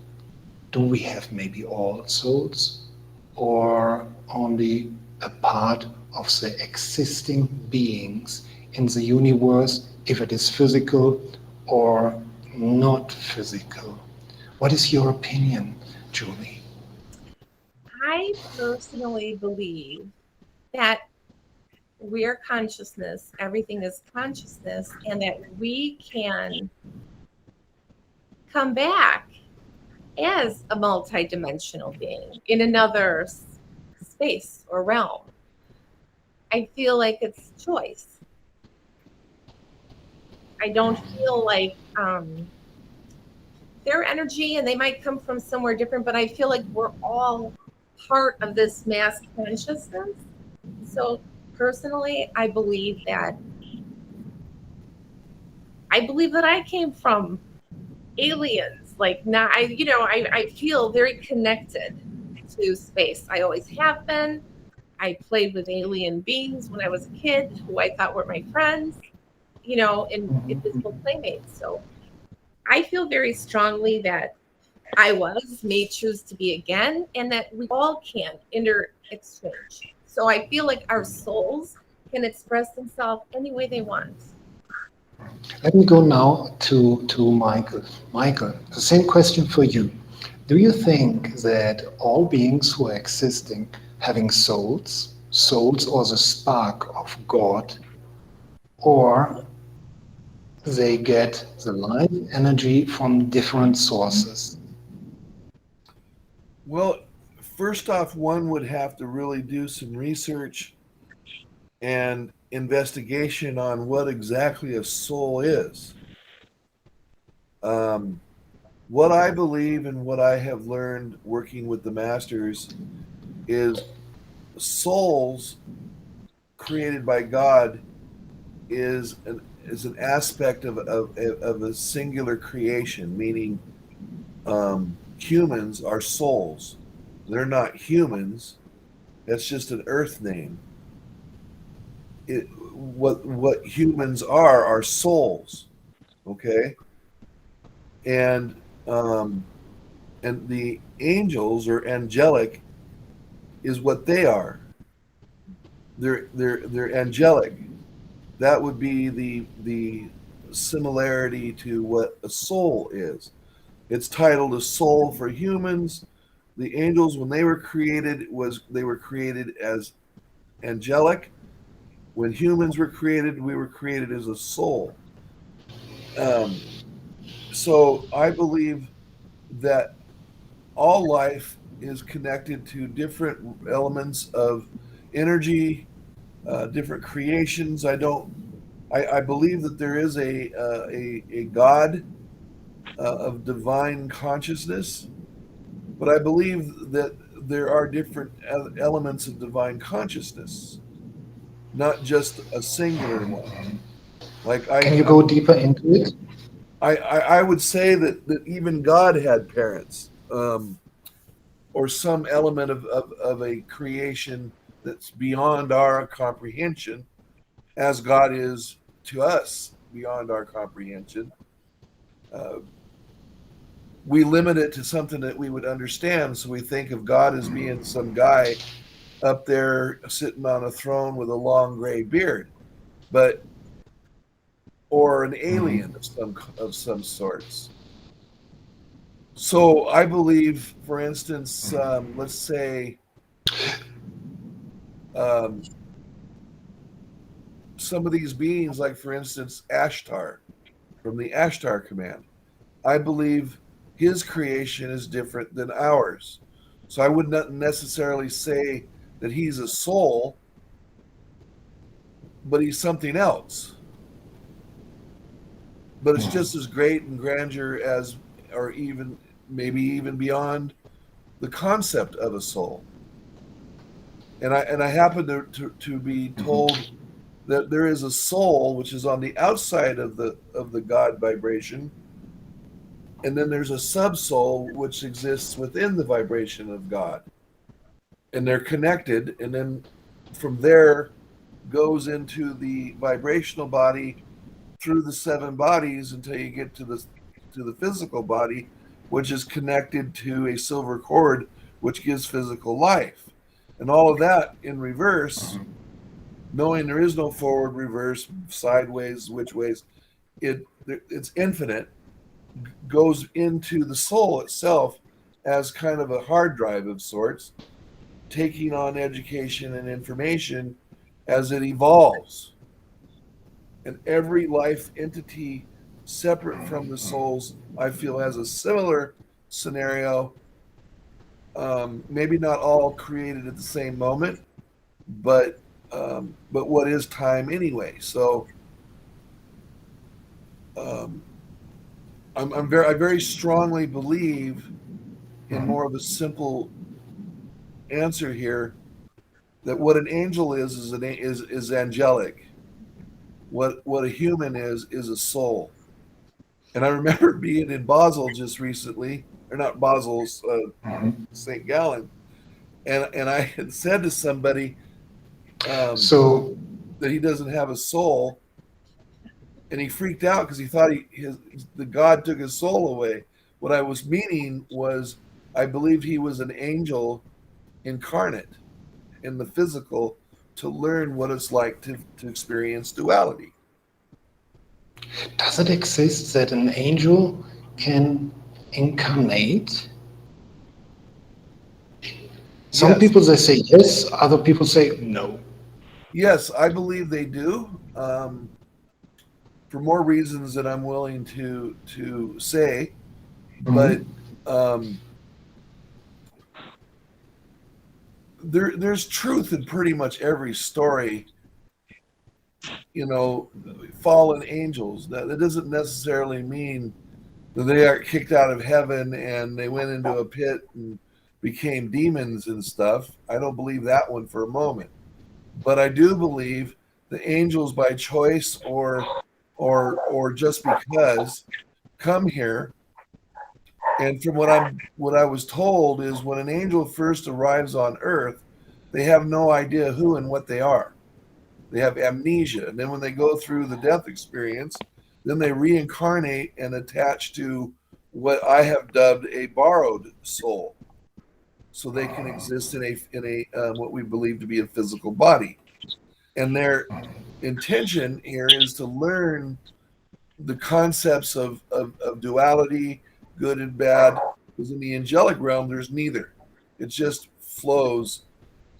do we have maybe all souls or only a part of the existing beings in the universe, if it is physical or not physical? What is your opinion, Julie? I personally believe that we're consciousness, everything is consciousness, and that we can come back as a multidimensional being in another space or realm. I feel like it's choice. I don't feel like their energy, and they might come from somewhere different, but I feel like we're all part of this mass consciousness. So personally, I believe that I came from aliens. Like, not, I feel very connected to space. I always have been. I played with alien beings when I was a kid who I thought were my friends, in invisible playmates. So I feel very strongly that I may choose to be again, and that we all can exchange. So I feel like our souls can express themselves any way they want. Let me go now to Michael. Michael, the same question for you. Do you think that all beings who are existing having souls or the spark of God, or they get the life energy from different sources? Well, first off, one would have to really do some research and investigation on what exactly a soul is. What I believe and what I have learned working with the masters is souls created by God is an aspect of a singular creation, meaning humans are souls. They're not humans. That's just an earth name. What humans are souls, okay? And the angels or angelic is what they are. They're angelic. That would be the similarity to what a soul is. It's titled a soul for humans. The angels, when they were created, they were created as angelic. When humans were created, we were created as a soul. So I believe that all life is connected to different elements of energy, different creations. I believe that there is a God of divine consciousness, but I believe that there are different elements of divine consciousness, not just a singular one. Like Can you go deeper into it? I would say that even God had parents, or some element of a creation that's beyond our comprehension, as God is to us beyond our comprehension. We limit it to something that we would understand, so we think of God as being some guy up there sitting on a throne with a long gray beard, or an alien of some sorts. So I believe, for instance, let's say some of these beings, like for instance Ashtar from the Ashtar command, I believe his creation is different than ours. So I would not necessarily say that he's a soul, but he's something else. But it's just as great and grandeur as, or even maybe even beyond the concept of a soul. And I happen to be told that there is a soul which is on the outside of the God vibration, and then there's a sub-soul which exists within the vibration of God, and they're connected. And then from there, goes into the vibrational body through the 7 bodies until you get to the physical body, which is connected to a silver cord, which gives physical life. And all of that in reverse, knowing there is no forward, reverse, sideways, which ways, it's infinite, goes into the soul itself as kind of a hard drive of sorts, taking on education and information as it evolves. And every life entity separate from the souls, I feel, has a similar scenario. Maybe not all created at the same moment, but what is time anyway? So I very strongly believe in more of a simple answer here, that what an angel is angelic. What a human is a soul. And I remember being in Basel just recently, or not Basel, St. Gallen, and I had said to somebody So that he doesn't have a soul, and he freaked out because he thought the God took his soul away. What I was meaning was, I believed he was an angel incarnate in the physical to learn what it's like to experience duality. does it exist that an angel can incarnate? Some Yes. people they say yes, other people say no. Yes, I believe they do, for more reasons than I'm willing to say. But there's truth in pretty much every story. Fallen angels. That doesn't necessarily mean that they are kicked out of heaven and they went into a pit and became demons and stuff. I don't believe that one for a moment. But I do believe the angels, by choice or just because, come here. And from what I was told is, when an angel first arrives on Earth, they have no idea who and what they are. They have amnesia. And then when they go through the death experience, then they reincarnate and attach to what I have dubbed a borrowed soul, so they can exist in a what we believe to be a physical body. And their intention here is to learn the concepts of duality, good and bad, because in the angelic realm, there's neither. It just flows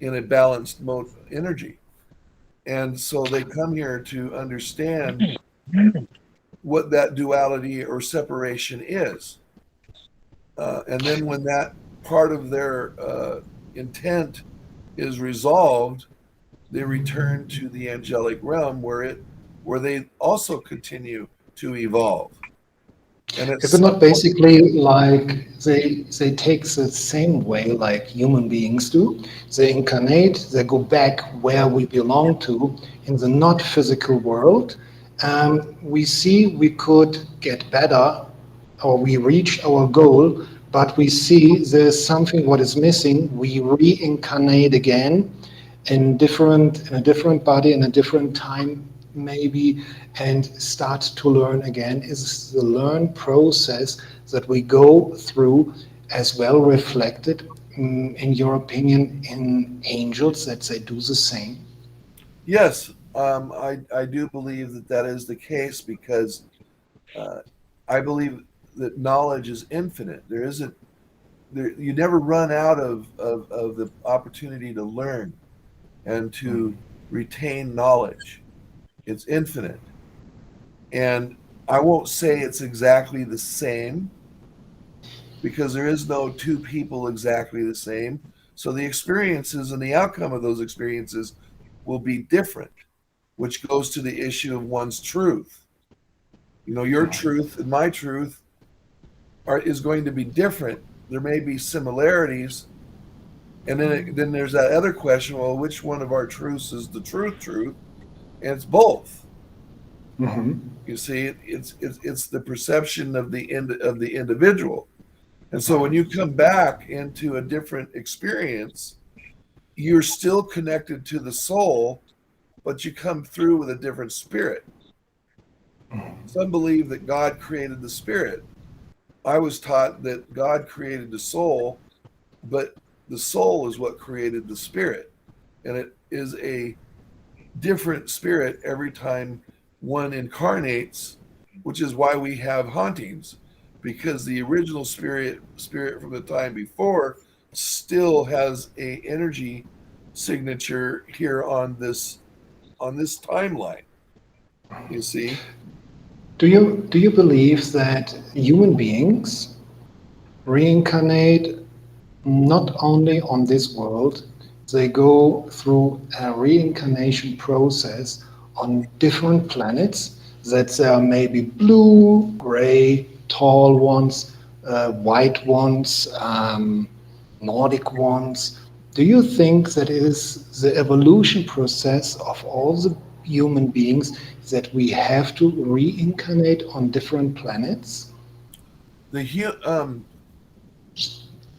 in a balanced mode energy. And so they come here to understand what that duality or separation is. And then when that part of their intent is resolved, they return to the angelic realm where they also continue to evolve. And Is it not basically like they take the same way like human beings do? They incarnate, they go back where we belong to in the not physical world. We see we could get better, or we reach our goal, but we see there's something what is missing. We reincarnate again in a different body, in a different time maybe, and start to learn again. Is the learn process that we go through as well reflected, in your opinion, in angels, that they do the same? Yes, I do believe that is the case, because I believe that knowledge is infinite. There isn't there you never run out of the opportunity to learn and to retain knowledge. It's infinite. And I won't say it's exactly the same, because there is no two people exactly the same. So the experiences and the outcome of those experiences will be different, which goes to the issue of one's truth. Your truth and my truth is going to be different. There may be similarities. And then there's that other question, well, which one of our truths is the truth? And it's both. You see, it's the perception of the individual. And so when you come back into a different experience, you're still connected to the soul, but you come through with a different spirit. Some believe that God created the spirit. I was taught that God created the soul, but the soul is what created the spirit. And it is a different spirit every time one incarnates, which is why we have hauntings, because the original spirit from the time before still has a energy signature here on this timeline. You see? Do you believe that human beings reincarnate not only on this world, they go through a reincarnation process on different planets, that there are maybe blue, gray, tall ones, white ones, Nordic ones. Do you think that it is the evolution process of all the human beings that we have to reincarnate on different planets?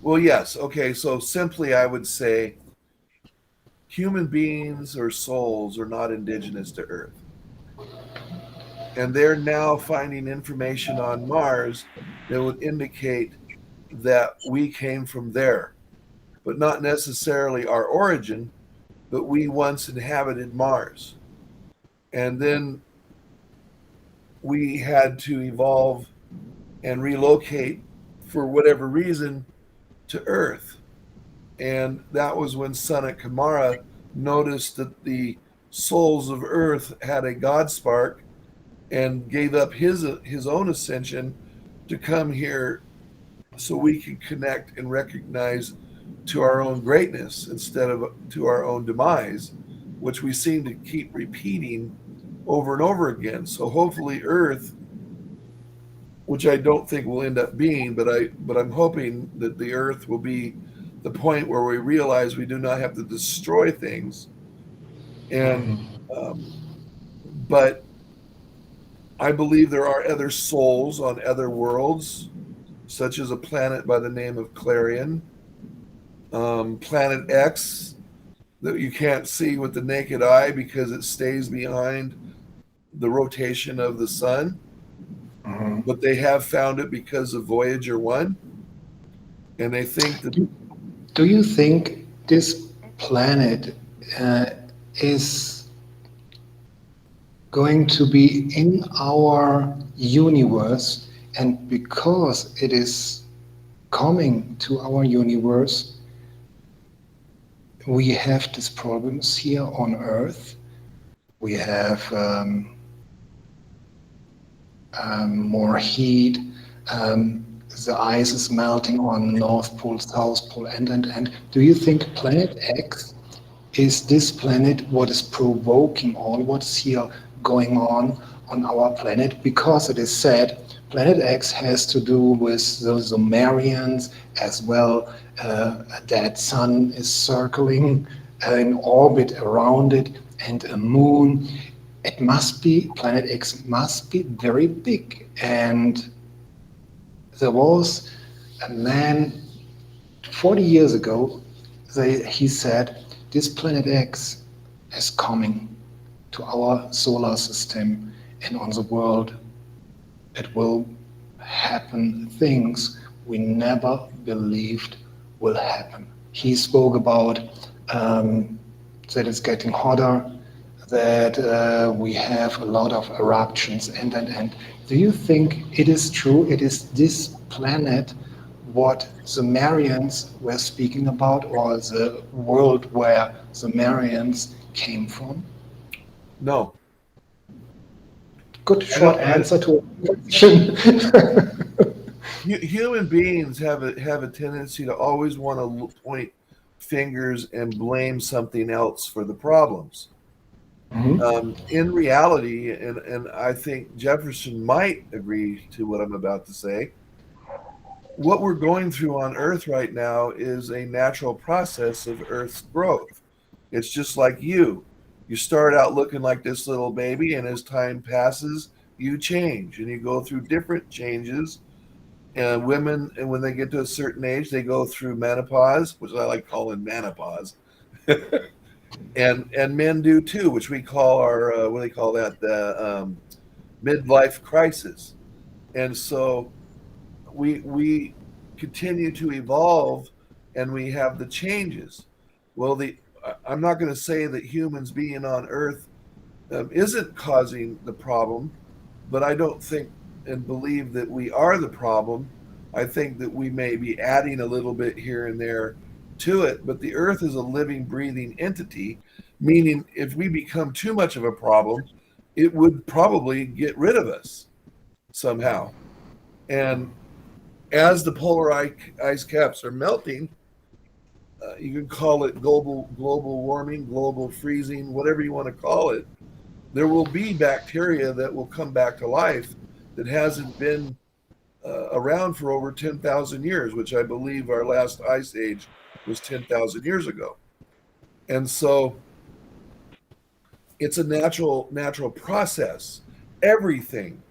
Well, yes. Okay, so simply I would say human beings or souls are not indigenous to Earth. And they're now finding information on Mars that would indicate that we came from there, but not necessarily our origin, but we once inhabited Mars. And then we had to evolve and relocate for whatever reason to Earth. And that was when Sanat Kumara noticed that the souls of Earth had a God spark and gave up his own ascension to come here so we can connect and recognize to our own greatness instead of to our own demise, which we seem to keep repeating over and over again. So hopefully Earth, which I don't think will end up being, but I'm hoping that the Earth will be the point where we realize we do not have to destroy things. And but I believe there are other souls on other worlds, such as a planet by the name of Clarion, Planet X, that you can't see with the naked eye because it stays behind the rotation of the sun. But they have found it because of Voyager 1. And they think that. Do you think this planet is going to be in our universe, and because it is coming to our universe, we have these problems here on Earth? We have more heat. The ice is melting on North Pole, South Pole, and do you think Planet X is this planet what is provoking all what's here going on our planet? Because it is said Planet X has to do with the Sumerians as well. That sun is circling in orbit around it, and a moon. It must be, Planet X must be very big. And there was a man 40 years ago, he said, this Planet X is coming to our solar system, and on the world it will happen things we never believed will happen. He spoke about that it's getting hotter, that we have a lot of eruptions, and do you think it is true? It is this planet what Sumerians were speaking about, or the world where Sumerians came from? No. Good short answer to a question. Human beings have a tendency to always want to point fingers and blame something else for the problems. In reality, and I think Jefferson might agree to what I'm about to say, what we're going through on Earth right now is a natural process of Earth's growth. It's just like you. You start out looking like this little baby, and as time passes, you change, and you go through different changes. And women, and when they get to a certain age, they go through menopause, which I like calling menopause. and men do too, which we call our what do they call that, the midlife crisis. And so we continue to evolve, and we have the changes. Well, I'm not going to say that humans being on Earth isn't causing the problem, but I don't think and believe that we are the problem. I think that we may be adding a little bit here and there to it, but the Earth is a living, breathing entity, meaning if we become too much of a problem, it would probably get rid of us somehow. And as the polar ice caps are melting, you can call it global warming, global freezing, whatever you want to call it. There will be bacteria that will come back to life that hasn't been around for over 10,000 years, which I believe our last ice age was 10,000 years ago. And so it's a natural process. Everything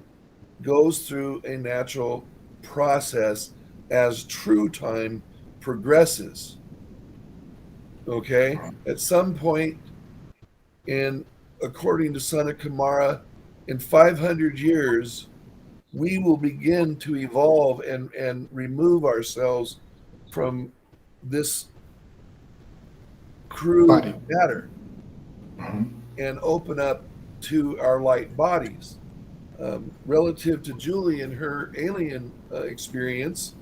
goes through a natural process as true time progresses. Okay? At some point according to Sana Kamara, in 500 years, we will begin to evolve and remove ourselves from this crude Body. matter Mhm. and open up to our light bodies. Relative to Julie and her alien experience,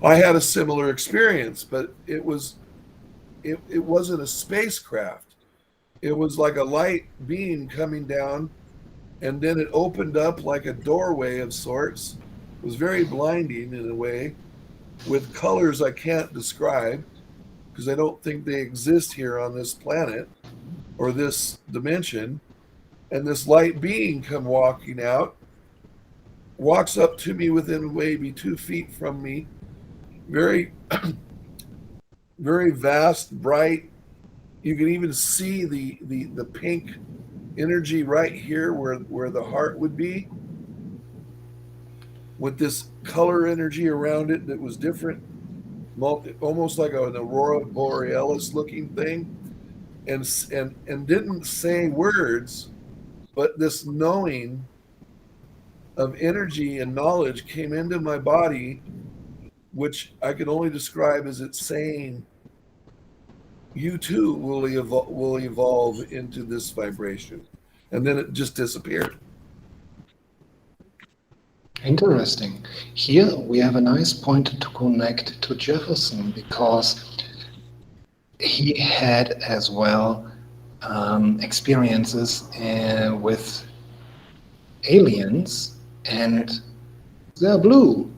I had a similar experience, but it wasn't a spacecraft. It was like a light beam coming down, and then it opened up like a doorway of sorts. It was very blinding in a way, with colors I can't describe because I don't think they exist here on this planet or this dimension. And this light being come walking out, walks up to me within maybe 2 feet from me, very, very vast, bright. You can even see the pink energy right here where the heart would be, with this color energy around it that was different, almost like an aurora borealis looking thing, and didn't say words, but this knowing of energy and knowledge came into my body, which I can only describe as it saying, you too will evolve into this vibration. And then it just disappeared. Interesting. Here we have a nice point to connect to Jefferson because he had as well experiences with aliens, and they're blue,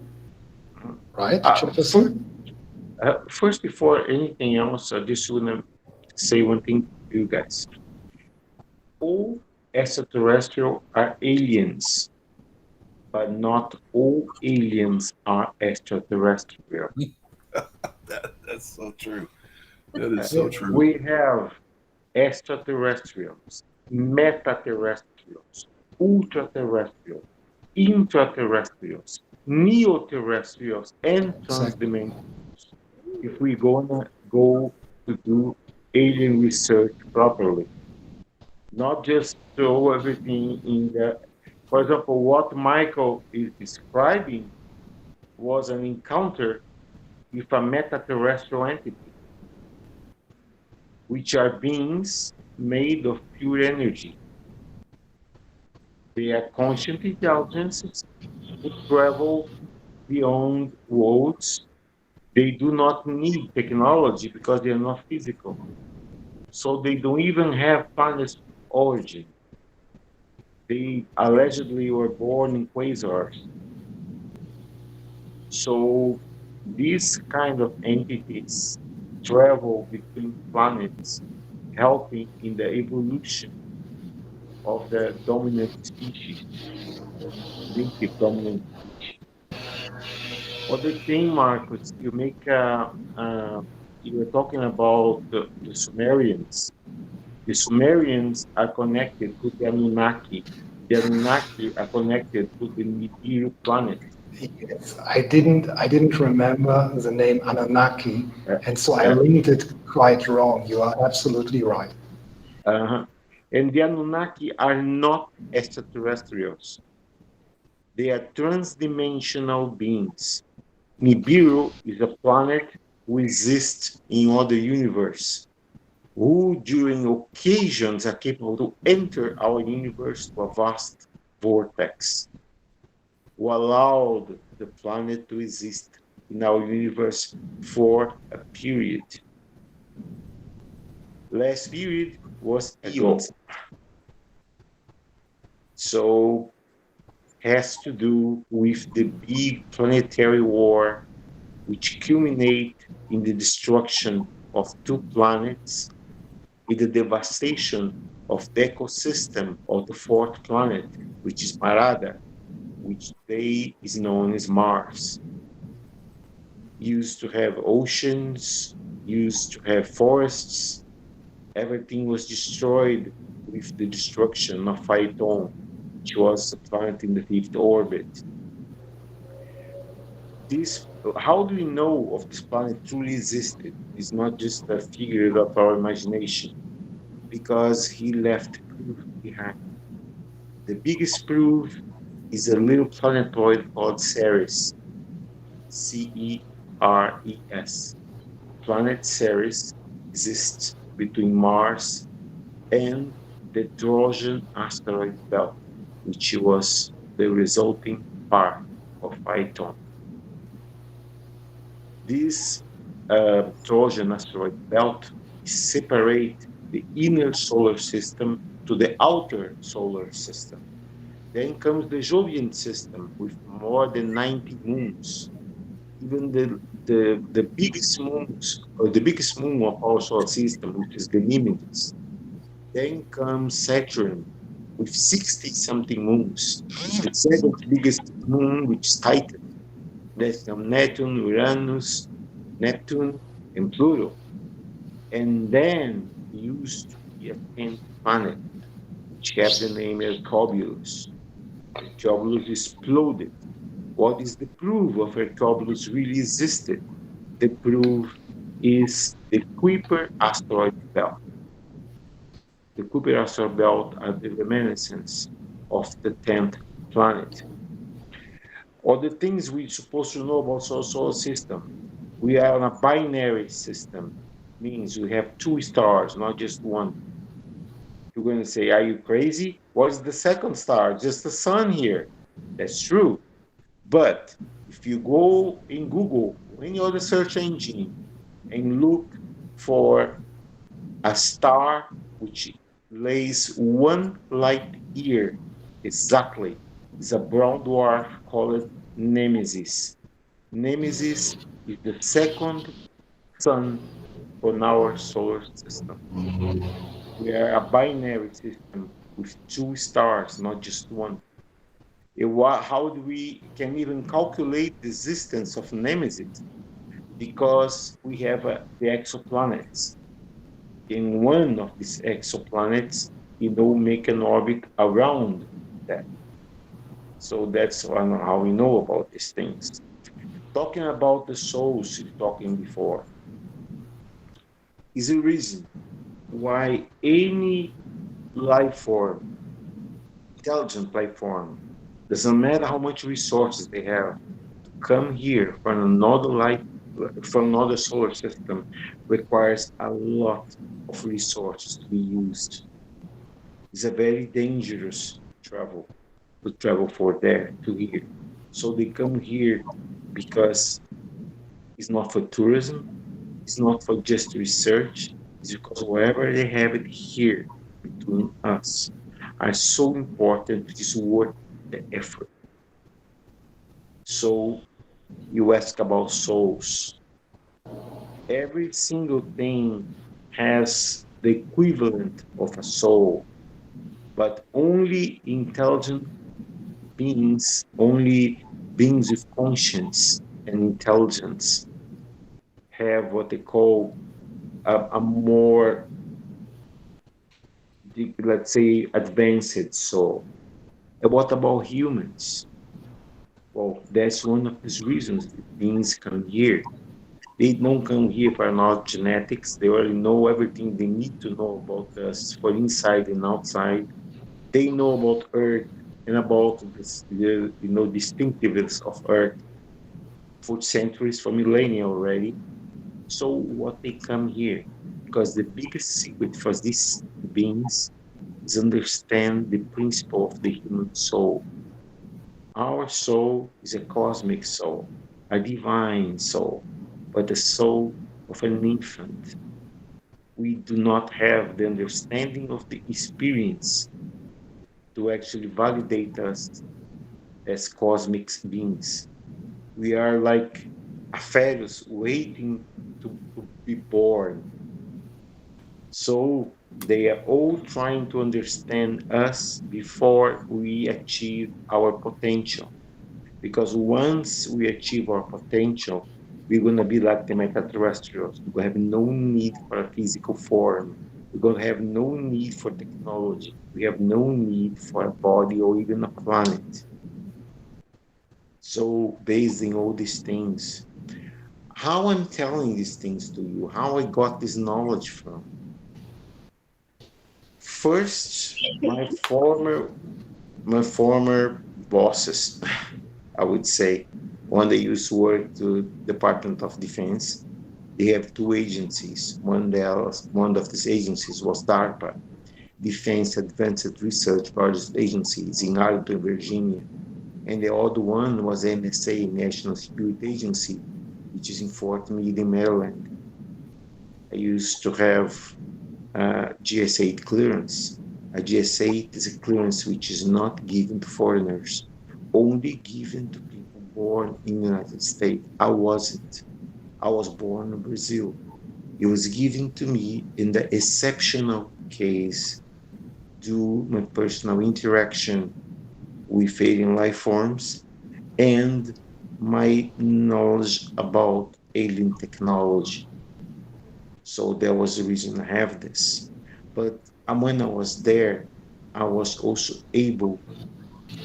right, Jefferson? First, before anything else, I just want to say one thing to you guys. All extraterrestrial are aliens, but not all aliens are extraterrestrial. That's so true. That is so true. We have extraterrestrials, metaterrestrials, ultraterrestrials, intraterrestrials, neoterrestrials, and transdimensionals. If we're gonna go to do alien research properly, not just throw everything in the. For example, what Mychael is describing was an encounter with a metaterrestrial entity, which are beings made of pure energy. They are conscient intelligences who travel beyond worlds. They do not need technology because they are not physical. So they don't even have planet origin. They allegedly were born in quasars. So these kind of entities travel between planets, helping in the evolution of the dominant species, distinctive dominant species. Other thing, Marcus, you were talking about the Sumerians. The Sumerians are connected to the Anunnaki. The Anunnaki are connected to the Nibiru planet. Yes, I didn't remember the name Anunnaki, Uh, and so I uh, linked it quite wrong. You are absolutely right. uh-huh. And the Anunnaki are not extraterrestrials. They are transdimensional beings. Nibiru is a planet who exists in other universe, who during occasions are capable to enter our universe to a vast vortex, who allowed the planet to exist in our universe for a period. Last period was eons. So has to do with the big planetary war which culminate in the destruction of two planets, in the devastation of the ecosystem of the fourth planet, which is Marada, which today is known as Mars. Used to have oceans, used to have forests. Everything was destroyed with the destruction of Phaeton, which was a planet in the fifth orbit. This, how do we know of this planet truly existed? It's not just a figure of our imagination, because he left proof behind. The biggest proof is a little planetoid called Ceres, Ceres. Planet Ceres exists between Mars and the Trojan asteroid belt, which was the resulting part of Phaeton. This Trojan asteroid belt separates the inner solar system to the outer solar system. Then comes the Jovian system with more than 90 moons. Even the biggest moons, or the biggest moon of our solar system, which is Ganymedes. Then comes Saturn with 60 something moons. The second biggest moon, which is Titan. Then comes Neptune, Uranus, Neptune, and Pluto. And then used to be a 10th planet, which have the name Hercobulus. Hercobulus exploded. What is the proof of Hercobulus really existed? The proof is the Kuiper asteroid belt. The Kuiper asteroid belt are the reminiscence of the 10th planet. All the things we're supposed to know about our solar system. We are on a binary system, means we have two stars, not just one. You're going to say, are you crazy? What's the second star? Just the sun here. That's true. But if you go in Google or any other search engine and look for a star which lays 1 light year exactly, is a brown dwarf called Nemesis. Nemesis is the second sun on our solar system. We are a binary system with two stars, not just one. How do we can even calculate the existence of Nemesis? Because we have the exoplanets. In one of these exoplanets, make an orbit around that. So that's how we know about these things. Talking about the souls you're talking before is a reason why any life form, intelligent life form, doesn't matter how much resources they have, to come here from another solar system requires a lot of resources to be used. It's a very dangerous travel to travel for there to here. So they come here because it's not for tourism, it's not for just research, it's because wherever they have it here between us are so important, it is worth the effort. So you ask about souls. Every single thing has the equivalent of a soul, but only intelligent beings, only beings with conscience and intelligence have what they call a more, let's say, advanced soul. And what about humans? Well, that's one of these reasons that beings come here. They don't come here for knowledge genetics. They already know everything they need to know about us for inside and outside. They know about Earth and about the distinctiveness of Earth for centuries, for millennia already. So what they come here, because the biggest secret for these beings is understand the principle of the human soul. Our soul is a cosmic soul, a divine soul, but the soul of an infant. We do not have the understanding of the experience to actually validate us as cosmic beings. We are like a fetus waiting to be born. So they are all trying to understand us before we achieve our potential. Because once we achieve our potential, we're going to be like the extraterrestrials. We're going to have no need for a physical form. We're going to have no need for technology. We have no need for a body or even a planet. So, based on all these things, how I'm telling these things to you, how I got this knowledge from. First, my former bosses, I would say, when they used to work to Department of Defense, they have two agencies. One of these agencies was DARPA, Defense Advanced Research Project Agencies in Arlington, Virginia, and the other one was NSA, National Security Agency, which is in Fort Meade, Maryland. I used to have GS8 clearance. A GS8 is a clearance which is not given to foreigners, only given to people born in the United States. I wasn't. I was born in Brazil. It was given to me in the exceptional case due my personal interaction with alien life forms and my knowledge about alien technology. So that was the reason I have this. But when I was there, I was also able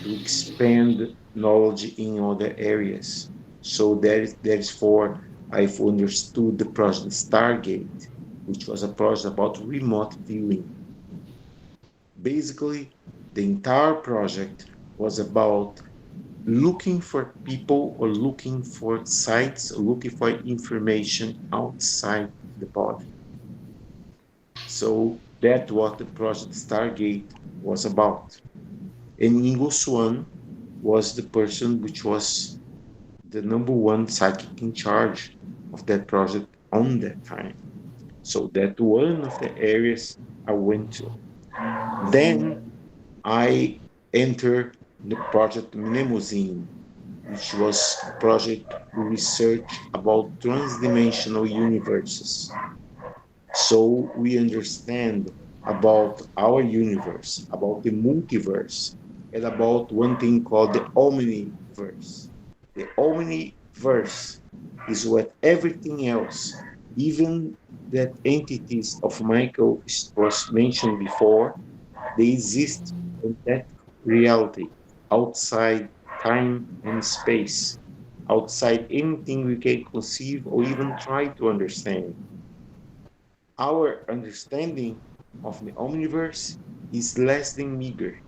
to expand knowledge in other areas. So that is for I've understood the project Stargate, which was a project about remote viewing. Basically, the entire project was about looking for people or looking for sites, or looking for information outside the body. So that's what the project Stargate was about. And Ingo Swan was the person which was the number one psychic in charge of that project on that time. So that one of the areas I went to. Then I entered the project Mnemosyne, which was a project to research about transdimensional universes. So we understand about our universe, about the multiverse, and about one thing called the omniverse. The omniverse is what everything else, even that entities of Michael was mentioned before, they exist in that reality, outside time and space, outside anything we can conceive or even try to understand. Our understanding of the omniverse is less than meager.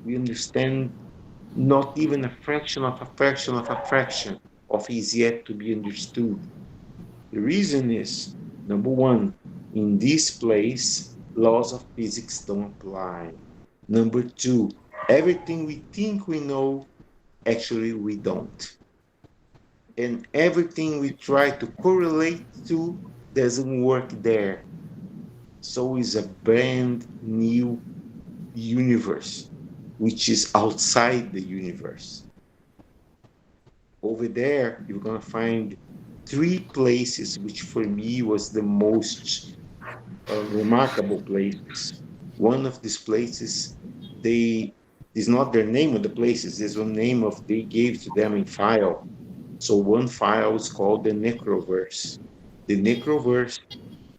We understand not even a fraction of a fraction of a fraction of is yet to be understood. The reason is number one, in this place, laws of physics don't apply. Number two, everything we think we know, actually we don't. And everything we try to correlate to doesn't work there. So it's a brand new universe, which is outside the universe. Over there, you're going to find three places, which for me was the most remarkable places. One of these places, they is not their name of the places, there's one name of they gave to them in file. So one file is called the Necroverse. The Necroverse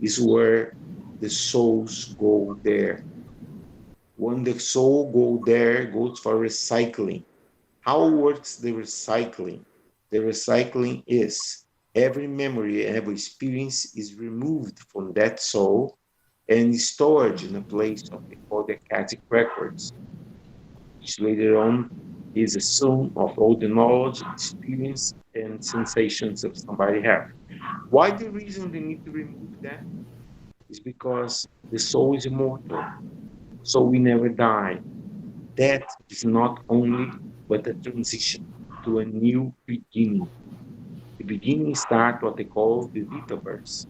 is where the souls go there. When the soul go there, goes for recycling. How works the recycling? The recycling is every memory and every experience is removed from that soul and stored in a place of the called the Akashic records, which later on is a sum of all the knowledge, experience, and sensations that somebody have. Why the reason they need to remove that is because the soul is immortal, so we never die. That is not only but a transition to a new beginning. The beginning start what they call the Vitaverse.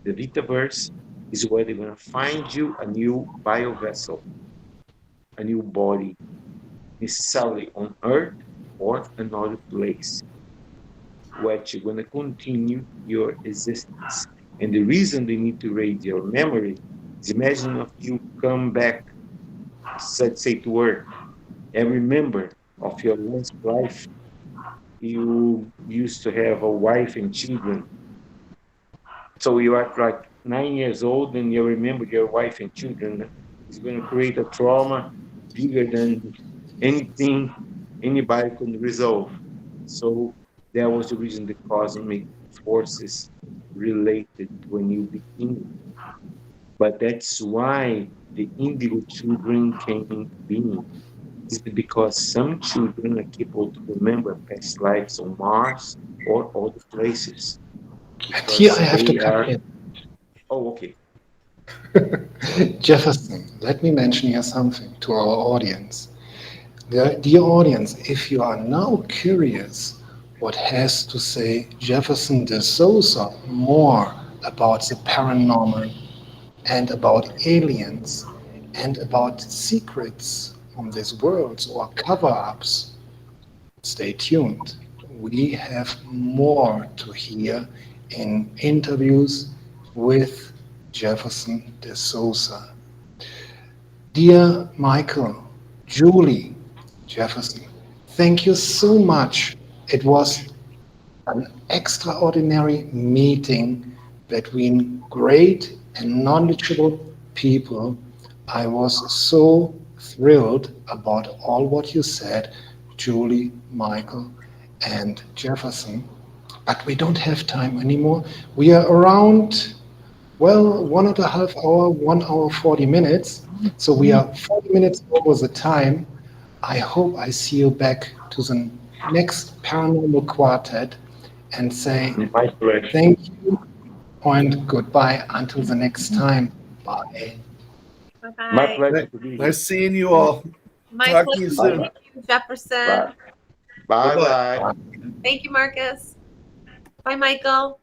The Vitaverse is where they're going to find you a new bio vessel, a new body, necessarily on Earth or another place, where you're going to continue your existence. And the reason they need to raise your memory is imagine if you come back, let's say to Earth, and remember of your last life, you used to have a wife and children. So you are like 9 years old and you remember your wife and children. It's going to create a trauma bigger than anything anybody could resolve. So that was the reason the cosmic forces related to a new beginning. But that's why the indigo children came into being. It's because some children are capable to remember past lives on Mars or other places. And here I Because have to they come are. in. Oh, okay. Sorry. Jefferson, let me mention here something to our audience. Dear audience, if you are now curious what has to say Jefferson de Souza more about the paranormal and about aliens and about secrets on these worlds or cover-ups, stay tuned. We have more to hear in interviews with Jefferson de Souza. Dear Mychael, Julie, Jefferson, thank you so much. It was an extraordinary meeting between great and knowledgeable people. I was so thrilled about all what you said, Julie, Mychael, and Jefferson. But we don't have time anymore. We are around, well, 1.5 hour, 1 hour, 40 minutes. So we are 40 minutes over the time. I hope I see you back to the next Paranormal Quartet and say My pleasure. thank you and goodbye until the next time. Bye. Bye My bye. pleasure to be here. Nice seeing you all. My Talk to you pleasure to soon. meet you, Jefferson. Bye. Bye Bye-bye. bye. Thank you, Marcus. Bye, Michael.